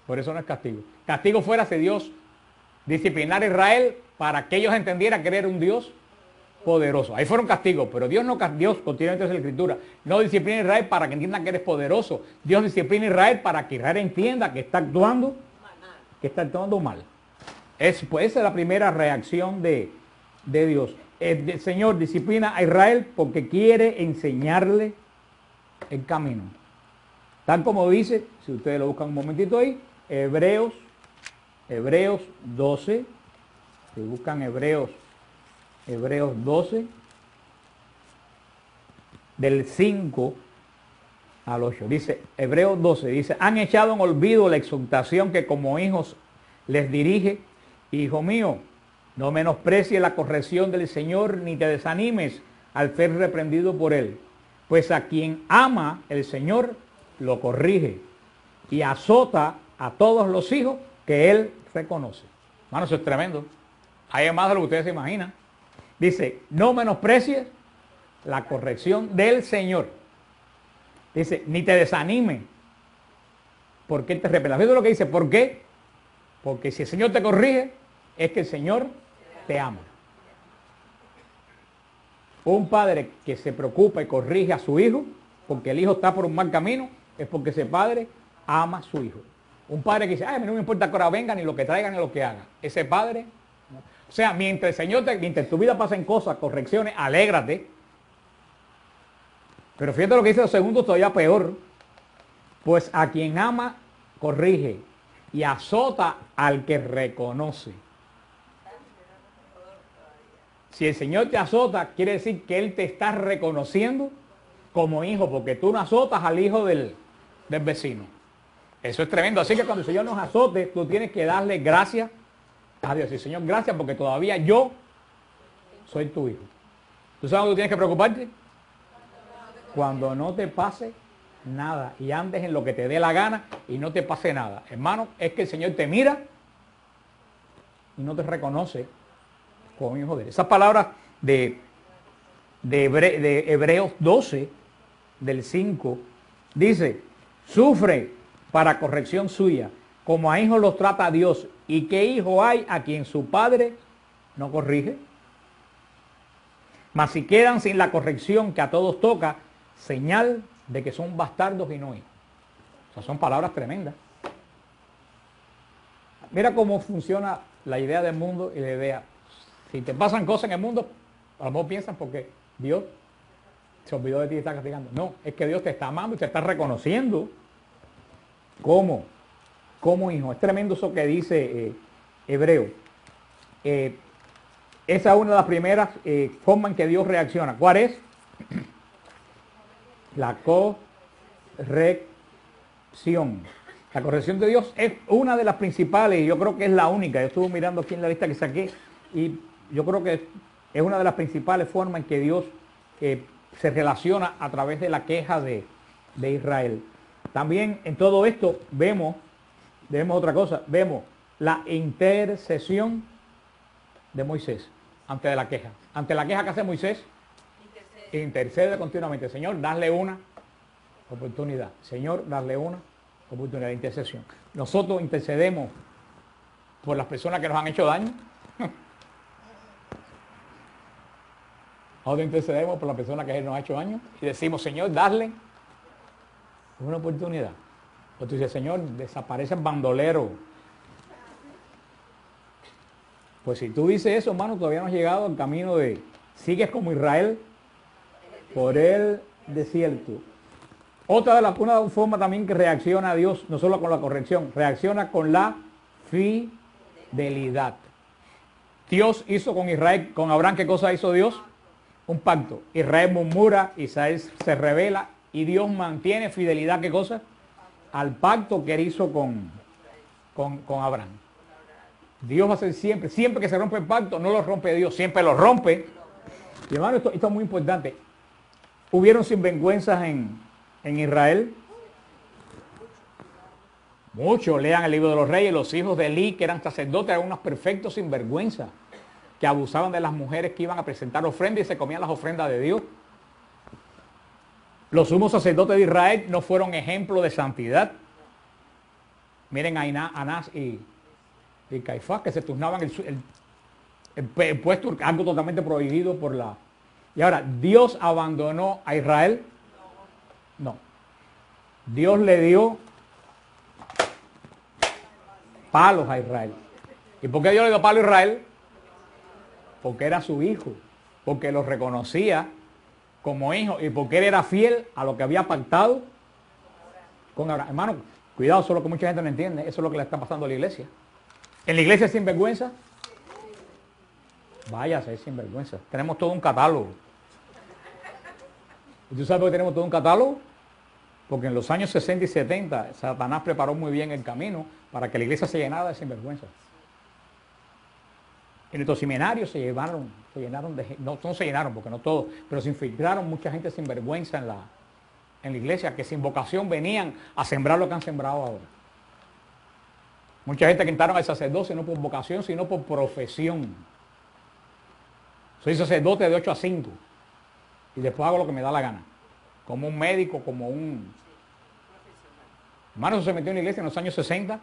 Por eso no es castigo. Castigo fuera si Dios disciplinara a Israel para que ellos entendieran que era un Dios poderoso. Ahí fueron castigos, pero Dios continuamente en la Escritura, no disciplina a Israel para que entiendan que eres poderoso. Dios disciplina a Israel para que Israel entienda que está actuando mal. Esa es la primera reacción de Dios. El Señor disciplina a Israel porque quiere enseñarle el camino. Tal como dice, si ustedes lo buscan un momentito ahí, Hebreos 12, si buscan Hebreos 12, del 5 al 8, dice, Hebreos 12, dice, han echado en olvido la exhortación que como hijos les dirige. Hijo mío, no menosprecies la corrección del Señor, ni te desanimes al ser reprendido por Él. Pues a quien ama el Señor, lo corrige y azota a todos los hijos que Él reconoce. Hermano, eso es tremendo. Hay más de lo que ustedes se imaginan. Dice, no menosprecies la corrección del Señor. Dice, ni te desanimes porque Él te reprenda. ¿Ves lo que dice? ¿Por qué? Porque si el Señor te corrige, es que el Señor te ama. Un padre que se preocupa y corrige a su hijo, porque el hijo está por un mal camino, es porque ese padre ama a su hijo. Un padre que dice, ay, no me importa que ahora venga, ni lo que traigan, ni lo que haga. Ese padre, no. O sea, mientras tu vida pasen cosas, correcciones, alégrate. Pero fíjate lo que dice los segundos, todavía peor. Pues a quien ama, corrige y azota al que reconoce. Si el Señor te azota, quiere decir que Él te está reconociendo como hijo, porque tú no azotas al hijo del vecino. Eso es tremendo. Así que cuando el Señor nos azote, tú tienes que darle gracias a Dios. Y Señor, gracias porque todavía yo soy tu hijo. ¿Tú sabes dónde tú tienes que preocuparte? Cuando no te pase nada y andes en lo que te dé la gana y no te pase nada. Hermano, es que el Señor te mira y no te reconoce como hijo de Él. Esas palabras de Hebreos 12, del 5 Dice, sufre para corrección suya, como a hijos los trata Dios. ¿Y qué hijo hay a quien su padre no corrige? Mas si quedan sin la corrección que a todos toca, señal de que son bastardos y no hijos. O sea, son palabras tremendas. Mira cómo funciona la idea del mundo y la idea. Si te pasan cosas en el mundo, a lo mejor piensan porque Dios se olvidó de ti y está castigando. No, es que Dios te está amando y te está reconociendo como hijo. Es tremendo eso que dice Hebreo. Esa es una de las primeras formas en que Dios reacciona. ¿Cuál es? La corrección. La corrección de Dios es una de las principales y yo creo que es la única. Yo estuve mirando aquí en la lista que saqué y yo creo que es una de las principales formas en que Dios se relaciona a través de la queja de Israel. También en todo esto vemos otra cosa, vemos la intercesión de Moisés ante la queja. Ante la queja que hace Moisés, intercede continuamente. Señor, darle una oportunidad. Señor, darle una oportunidad de intercesión. Nosotros intercedemos por las personas que nos han hecho daño. Nosotros intercedemos por las personas que nos han hecho daño y decimos, Señor, darle una oportunidad. Pues tú dices, Señor, desaparece el bandolero. Pues si tú dices eso, hermano, todavía no has llegado al camino de sigues como Israel por el desierto. Una forma también que reacciona a Dios, no solo con la corrección, reacciona con la fidelidad. Dios hizo con Israel, con Abraham, ¿qué cosa hizo Dios? Un pacto. Israel murmura, Israel se rebela y Dios mantiene fidelidad, ¿qué cosa? Al pacto que él hizo con Abraham. Dios va a hacer siempre que se rompe el pacto, no lo rompe Dios, siempre lo rompe. Y hermano, esto es muy importante. Hubieron sinvergüenzas en Israel. Muchos, lean el libro de los reyes, los hijos de Elí, que eran sacerdotes, eran unos perfectos sinvergüenzas, que abusaban de las mujeres que iban a presentar ofrendas y se comían las ofrendas de Dios. Los sumos sacerdotes de Israel no fueron ejemplo de santidad. Miren a Anás y Caifás, que se turnaban el puesto, algo totalmente prohibido por la... Y ahora, ¿Dios abandonó a Israel? No. Dios le dio palos a Israel. ¿Y por qué Dios le dio palos a Israel? Porque era su hijo, porque lo reconocía como hijo y porque él era fiel a lo que había pactado con Abraham. Hermano, cuidado, eso es lo que mucha gente no entiende, eso es lo que le está pasando a la iglesia. ¿En la iglesia es sinvergüenza? Váyase, es sinvergüenza. Tenemos todo un catálogo. ¿Y tú sabes por qué tenemos todo un catálogo? Porque en los años 60 y 70 Satanás preparó muy bien el camino para que la iglesia se llenara de sinvergüenza. En estos seminarios se llenaron de, no se llenaron porque no todos, pero se infiltraron mucha gente sin vergüenza en la iglesia, que sin vocación venían a sembrar lo que han sembrado ahora. Mucha gente que entraron al sacerdocio no por vocación, sino por profesión. Soy sacerdote de 8 a 5 y después hago lo que me da la gana. Como un médico, como un... Hermano, eso se metió en la iglesia en los años 60.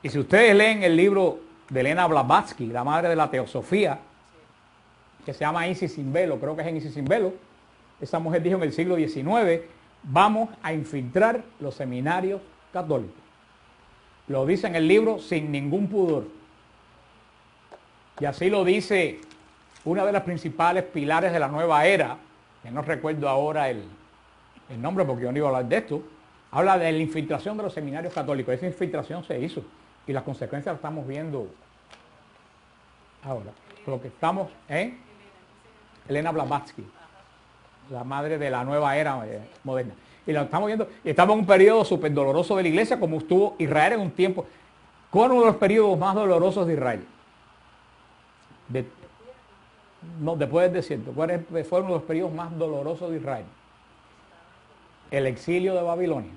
Y si ustedes leen el libro de Elena Blavatsky, la madre de la teosofía, que se llama Isis sin velo, creo que es en Isis sin velo, esa mujer dijo en el siglo XIX, vamos a infiltrar los seminarios católicos. Lo dice en el libro sin ningún pudor. Y así lo dice una de las principales pilares de la nueva era, que no recuerdo ahora el nombre porque yo no iba a hablar de esto, habla de la infiltración de los seminarios católicos. Esa infiltración se hizo y las consecuencias las estamos viendo ahora. Lo que estamos en Elena Blavatsky, la madre de la nueva era moderna. Y lo estamos viendo, y estamos en un periodo súper doloroso de la iglesia, como estuvo Israel en un tiempo. ¿Cuál es uno de los periodos más dolorosos de Israel? Después del desierto. ¿Cuál fue uno de los periodos más dolorosos de Israel? El exilio de Babilonia.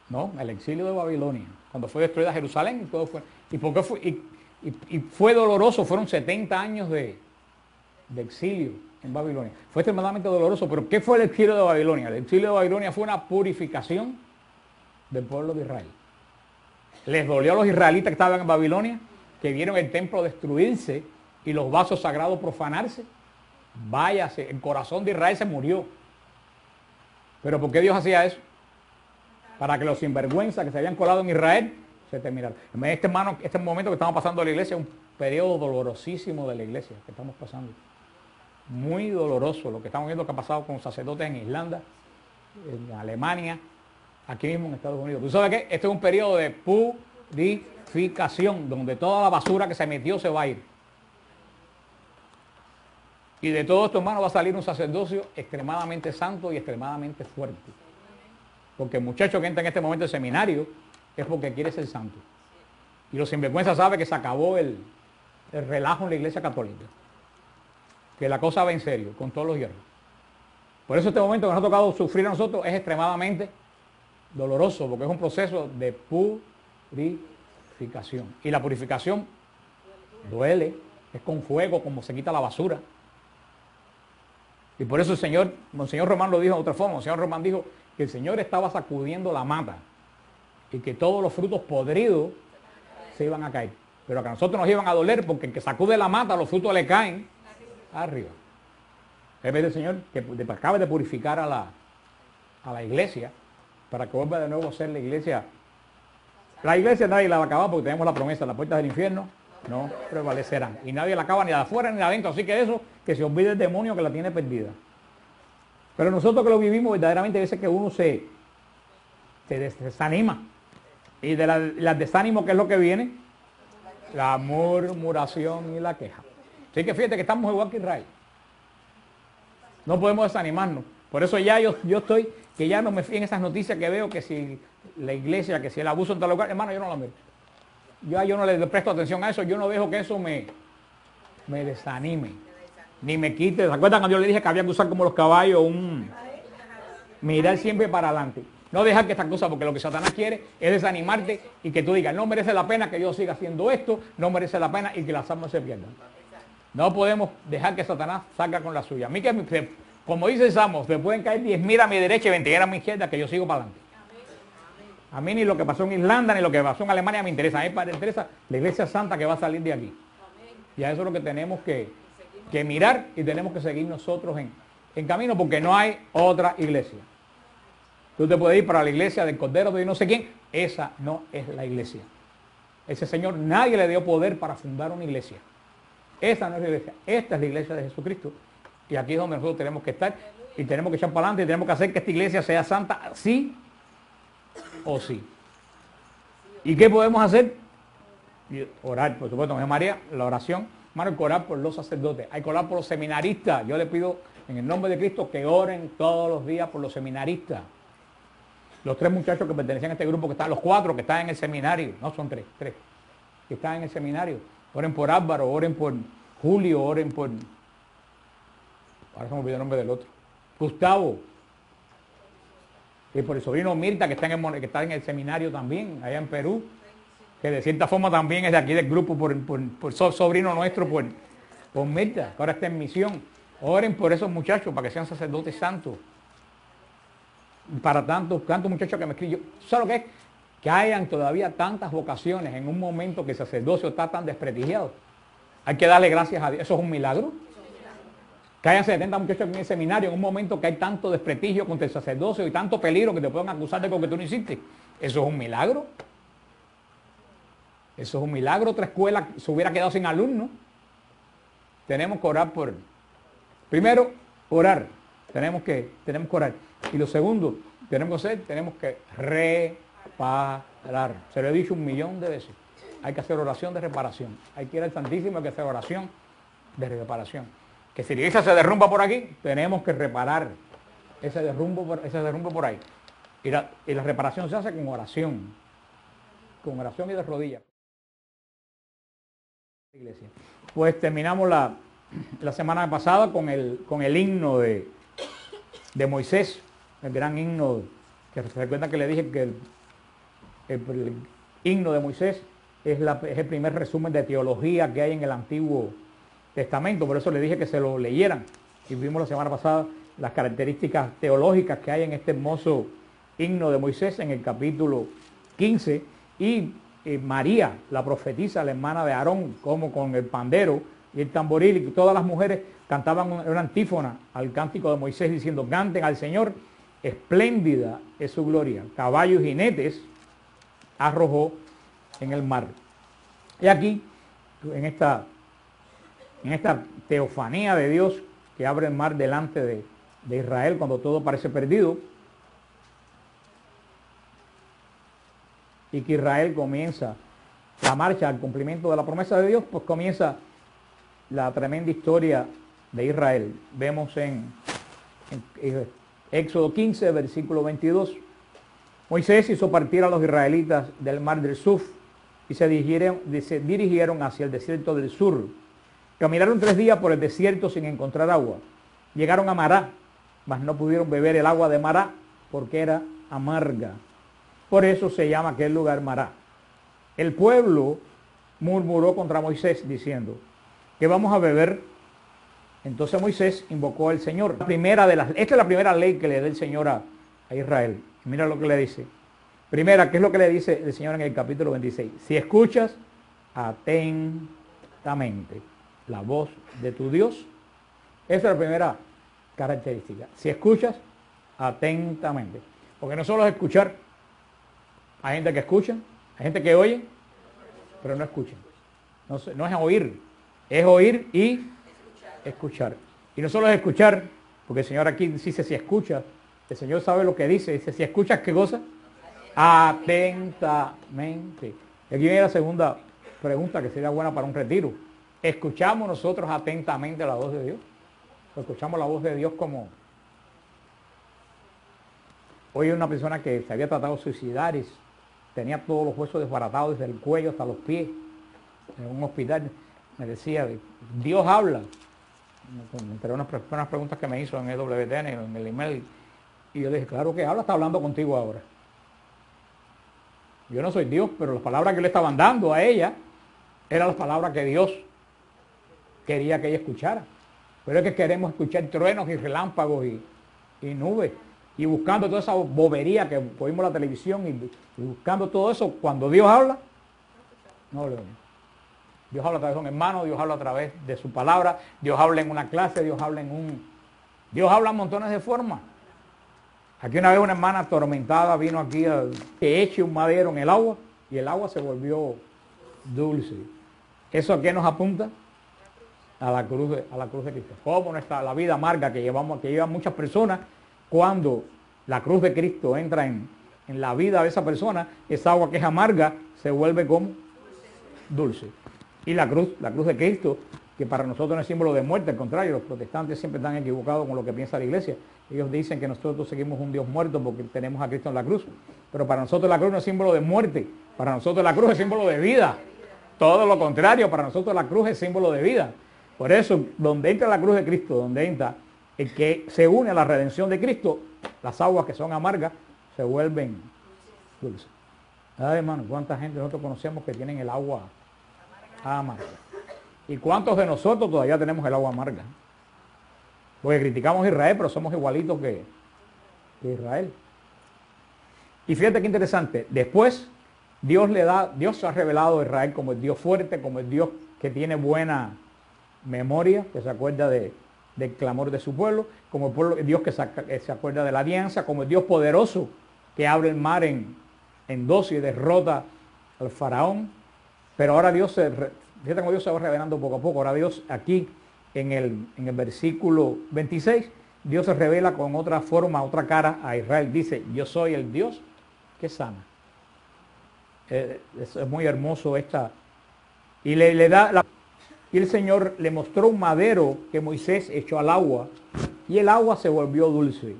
No, el exilio de Babilonia. Cuando fue destruida Jerusalén y todo fue. ¿Y por qué fue? Y fue doloroso, fueron 70 años de exilio en Babilonia. Fue extremadamente doloroso, pero ¿qué fue el exilio de Babilonia? El exilio de Babilonia fue una purificación del pueblo de Israel. Les dolió a los israelitas que estaban en Babilonia, que vieron el templo destruirse y los vasos sagrados profanarse. Váyase, el corazón de Israel se murió. ¿Pero por qué Dios hacía eso? Para que los sinvergüenzas que se habían colado en Israel se terminaran. Este momento que estamos pasando en la iglesia es un periodo dolorosísimo de la iglesia que estamos pasando. Muy doloroso lo que estamos viendo que ha pasado con sacerdotes en Irlanda, en Alemania, aquí mismo en Estados Unidos. ¿Tú sabes qué? Este es un periodo de purificación, donde toda la basura que se metió se va a ir. Y de todo esto, hermano, va a salir un sacerdocio extremadamente santo y extremadamente fuerte. Porque el muchacho que entra en este momento al seminario es porque quiere ser santo. Y los sinvergüenzas saben que se acabó el relajo en la iglesia católica. Que la cosa va en serio, con todos los hierros. Por eso este momento que nos ha tocado sufrir a nosotros es extremadamente doloroso, porque es un proceso de purificación. Y la purificación duele, es con fuego, como se quita la basura. Y por eso Monseñor Román lo dijo de otra forma. Monseñor Román dijo que el Señor estaba sacudiendo la mata y que todos los frutos podridos se iban a caer. Pero que a nosotros nos iban a doler porque el que sacude la mata, los frutos le caen arriba. Es el Señor que acabe de purificar a la iglesia para que vuelva de nuevo a ser la iglesia. La iglesia nadie la va a acabar porque tenemos la promesa, las puertas del infierno no prevalecerán. Y nadie la acaba ni de afuera ni de adentro. Así que eso, que se olvide el demonio que la tiene perdida. Pero nosotros que lo vivimos verdaderamente, a veces que uno se desanima. Y de las desánimo, ¿qué es lo que viene? La murmuración y la queja. Así que fíjate que estamos igual que Israel. No podemos desanimarnos. Por eso ya yo estoy, que ya no me fío en esas noticias que veo, que si la iglesia, que si el abuso en tal lugar, hermano, yo no lo miro. Yo no le presto atención a eso, yo no dejo que eso me desanime, ni me quite. ¿Se acuerdan cuando yo le dije que había que usar como los caballos mirar siempre para adelante? No dejar que estas cosas, porque lo que Satanás quiere es desanimarte y que tú digas, no merece la pena que yo siga haciendo esto, no merece la pena y que las almas se pierdan. No podemos dejar que Satanás salga con la suya. A mí que, como dice el Salmo, se pueden caer 10.000 a mi derecha y 20.000 a mi izquierda, que yo sigo para adelante. A mí ni lo que pasó en Irlanda, ni lo que pasó en Alemania me interesa. A mí me interesa la iglesia santa que va a salir de aquí. Y a eso es lo que tenemos que mirar y tenemos que seguir nosotros en camino, porque no hay otra iglesia. Tú te puedes ir para la iglesia del Cordero de no sé quién. Esa no es la iglesia. Ese Señor nadie le dio poder para fundar una iglesia. Esa no es la iglesia. Esta es la iglesia de Jesucristo. Y aquí es donde nosotros tenemos que estar y tenemos que echar para adelante y tenemos que hacer que esta iglesia sea santa, sí o sí. ¿Y qué podemos hacer? Orar, por supuesto, María, la oración. Hermano, hay que orar por los sacerdotes, hay que orar por los seminaristas. Yo le pido en el nombre de Cristo que oren todos los días por los seminaristas. Los 3 muchachos que pertenecían a este grupo, que están, los 4 que están en el seminario, no son 3, que están en el seminario. Oren por Álvaro, oren por Julio, oren por... Ahora se me olvidó el nombre del otro. Gustavo. Y por el sobrino Mirta, que está en el seminario también, allá en Perú, que de cierta forma también es de aquí del grupo, por sobrino nuestro, por Mirta, que ahora está en misión. Oren por esos muchachos para que sean sacerdotes santos. Para tantos muchachos que me escriben. ¿Sabes lo que es? Que hayan todavía tantas vocaciones en un momento que el sacerdocio está tan desprestigiado. Hay que darle gracias a Dios. Eso es un milagro. Que hayan 70 muchachos en el seminario en un momento que hay tanto desprestigio contra el sacerdocio y tanto peligro que te pueden acusar de lo que tú no hiciste. Eso es un milagro. Eso es un milagro. Otra escuela se hubiera quedado sin alumnos. Tenemos que orar por... Primero, orar. Tenemos que orar. Y lo segundo, tenemos que reparar. Se lo he dicho 1.000.000 de veces. Hay que hacer oración de reparación. Hay que ir al Santísimo, hay que hacer oración de reparación. Que si la iglesia se derrumba por aquí, tenemos que reparar ese derrumbo por ahí. Y la reparación se hace con oración y de rodillas. Iglesia. Pues terminamos la semana pasada con el himno de Moisés, el gran himno, que se recuerda que le dije que el himno de Moisés es el primer resumen de teología que hay en el Antiguo Testamento, por eso le dije que se lo leyeran. y vimos la semana pasada las características teológicas que hay en este hermoso himno de Moisés en el capítulo 15, y María, la profetisa, la hermana de Aarón, como con el pandero y el tamboril, y todas las mujeres cantaban una antífona al cántico de Moisés diciendo: canten al Señor, espléndida es su gloria, caballos y jinetes arrojó en el mar. Y aquí, en esta teofanía de Dios que abre el mar delante de Israel cuando todo parece perdido, y que Israel comienza la marcha al cumplimiento de la promesa de Dios, pues comienza la tremenda historia de Israel. Vemos en Éxodo 15, versículo 22, Moisés hizo partir a los israelitas del mar del Suf y se dirigieron hacia el desierto del sur. Caminaron 3 días por el desierto sin encontrar agua. Llegaron a Mará, mas no pudieron beber el agua de Mará porque era amarga. Por eso se llama aquel lugar Mará. El pueblo murmuró contra Moisés diciendo: ¿qué vamos a beber? Entonces Moisés invocó al Señor. Esta es la primera ley que le da el Señor a Israel. Mira lo que le dice. Primera, ¿qué es lo que le dice el Señor en el capítulo 26? Si escuchas atentamente la voz de tu Dios. Esa es la primera característica. Si escuchas atentamente. Porque no solo es escuchar. Hay gente que escucha, hay gente que oye, pero no escucha. No es oír, es oír y escuchar. Y no solo es escuchar, porque el Señor aquí dice si escuchas, el Señor sabe lo que dice. Dice, si escuchas, ¿qué cosa? Atentamente. Y aquí viene la segunda pregunta que sería buena para un retiro. ¿Escuchamos nosotros atentamente la voz de Dios? ¿O escuchamos la voz de Dios como... Hoy una persona que se había tratado de suicidar y tenía todos los huesos desbaratados desde el cuello hasta los pies, en un hospital, me decía, Dios habla. Entre unas preguntas que me hizo en el WTN, en el email, y yo le dije, claro que habla, está hablando contigo ahora. Yo no soy Dios, pero las palabras que le estaban dando a ella eran las palabras que Dios quería que ella escuchara. Pero es que queremos escuchar truenos y relámpagos y nubes, y buscando toda esa bobería que oímos en la televisión, y buscando todo eso. Cuando Dios habla, no lo oímos. Dios habla a través de un hermano, Dios habla a través de su palabra, Dios habla en una clase, Dios habla en montones de formas. Aquí una vez una hermana atormentada vino aquí a que eche un madero en el agua y el agua se volvió dulce. ¿Eso a qué nos apunta? A la cruz de Cristo. Cómo la vida amarga que llevan muchas personas, cuando la cruz de Cristo entra en la vida de esa persona, esa agua que es amarga se vuelve como dulce. Y la cruz de Cristo, que para nosotros no es símbolo de muerte, al contrario, los protestantes siempre están equivocados con lo que piensa la iglesia. Ellos dicen que nosotros seguimos un Dios muerto porque tenemos a Cristo en la cruz. Pero para nosotros la cruz no es símbolo de muerte, para nosotros la cruz es símbolo de vida. Todo lo contrario, para nosotros la cruz es símbolo de vida. Por eso, donde entra la cruz de Cristo, donde entra el que se une a la redención de Cristo, las aguas que son amargas se vuelven dulces. Ay, hermano, ¿cuánta gente nosotros conocemos que tienen el agua amarga? ¿Y cuántos de nosotros todavía tenemos el agua amarga? Porque criticamos a Israel, pero somos igualitos que Israel. Y fíjate qué interesante. Después, Dios se ha revelado a Israel como el Dios fuerte, como el Dios que tiene buena memoria, que se acuerda del clamor de su pueblo, como el pueblo, Dios que se acuerda de la alianza, como el Dios poderoso que abre el mar en dos y derrota al faraón. Pero ahora fíjate cómo Dios se va revelando poco a poco. Ahora Dios aquí en el versículo 26, Dios se revela con otra forma, otra cara a Israel. Dice, yo soy el Dios que sana. Es muy hermoso esta. Y y el Señor le mostró un madero que Moisés echó al agua y el agua se volvió dulce.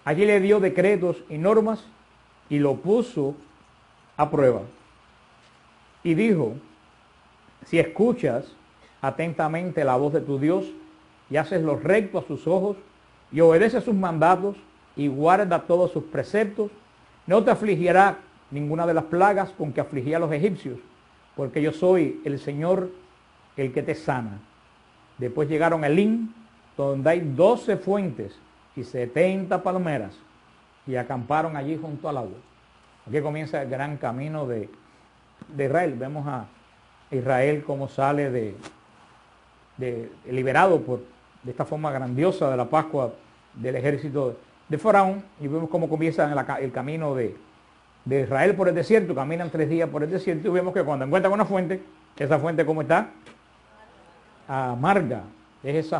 Allí le dio decretos y normas y lo puso a prueba. Y dijo, si escuchas atentamente la voz de tu Dios y haces lo recto a sus ojos y obedeces sus mandatos y guarda todos sus preceptos, no te afligirá ninguna de las plagas con que afligía a los egipcios, porque yo soy el Señor el que te sana. Después llegaron a Elim donde hay 12 fuentes y 70 palmeras, y acamparon allí junto al agua. Aquí comienza el gran camino de Israel. Vemos a Israel como sale liberado de esta forma grandiosa de la Pascua del ejército de Faraón, y vemos cómo comienza el camino de Israel por el desierto. Caminan 3 días por el desierto, y vemos que cuando encuentran una fuente, esa fuente ¿cómo está? Amarga. Es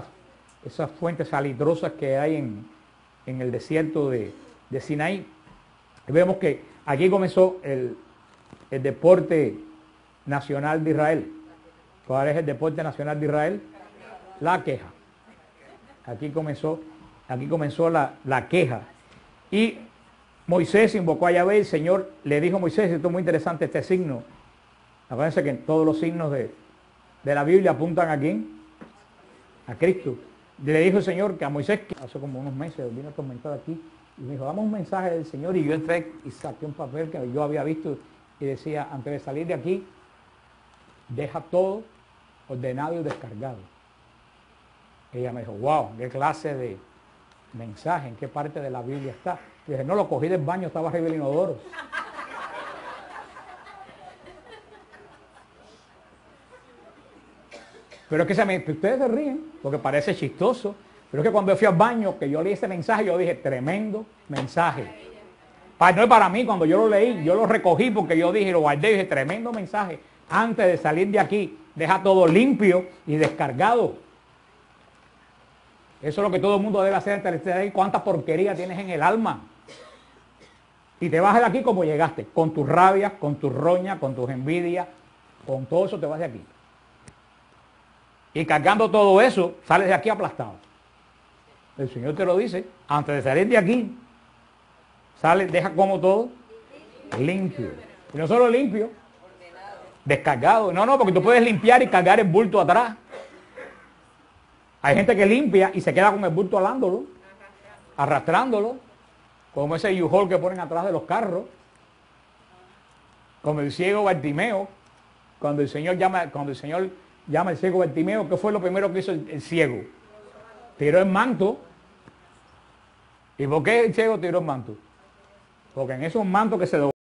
esas fuentes salitrosas que hay en el desierto de Sinaí. Y vemos que aquí comenzó el deporte nacional de Israel. ¿Cuál es el deporte nacional de Israel? La queja. Aquí comenzó la queja. Y Moisés invocó a Yahvé. El Señor le dijo a Moisés, esto es muy interesante, este signo. Acuérdense que todos los signos de la Biblia apuntan a ¿quién? A Cristo. Le dijo el Señor que a Moisés, que hace como unos meses vino a tormentar aquí, y me dijo, dame un mensaje del Señor, y yo entré y saqué un papel que yo había visto y decía, antes de salir de aquí, deja todo ordenado y descargado. Ella me dijo, wow, qué clase de mensaje, en qué parte de la Biblia está. Y dije, no, lo cogí del baño, estaba arriba del inodoro. Pero es que ustedes se ríen, porque parece chistoso, pero es que cuando yo fui al baño, que yo leí ese mensaje, yo dije, tremendo mensaje. No es para mí, cuando yo lo leí, yo lo recogí porque yo dije, lo guardé, y dije, tremendo mensaje. Antes de salir de aquí, deja todo limpio y descargado. Eso es lo que todo el mundo debe hacer antes de salir. ¿Cuánta porquería tienes en el alma? Y te vas de aquí como llegaste, con tus rabias, con tus roñas, con tus envidias, con todo eso te vas de aquí. Y cargando todo eso, sales de aquí aplastado. El Señor te lo dice, antes de salir de aquí, deja como todo limpio. Y no solo limpio, descargado. No, porque tú puedes limpiar y cargar el bulto atrás. Hay gente que limpia y se queda con el bulto alándolo, arrastrándolo, como ese U-Haul que ponen atrás de los carros, como el ciego Bartimeo, cuando el Señor llama al ciego Bartimeo, ¿qué fue lo primero que hizo el ciego? Tiró el manto. ¿Y por qué el ciego tiró el manto? Porque en esos mantos que se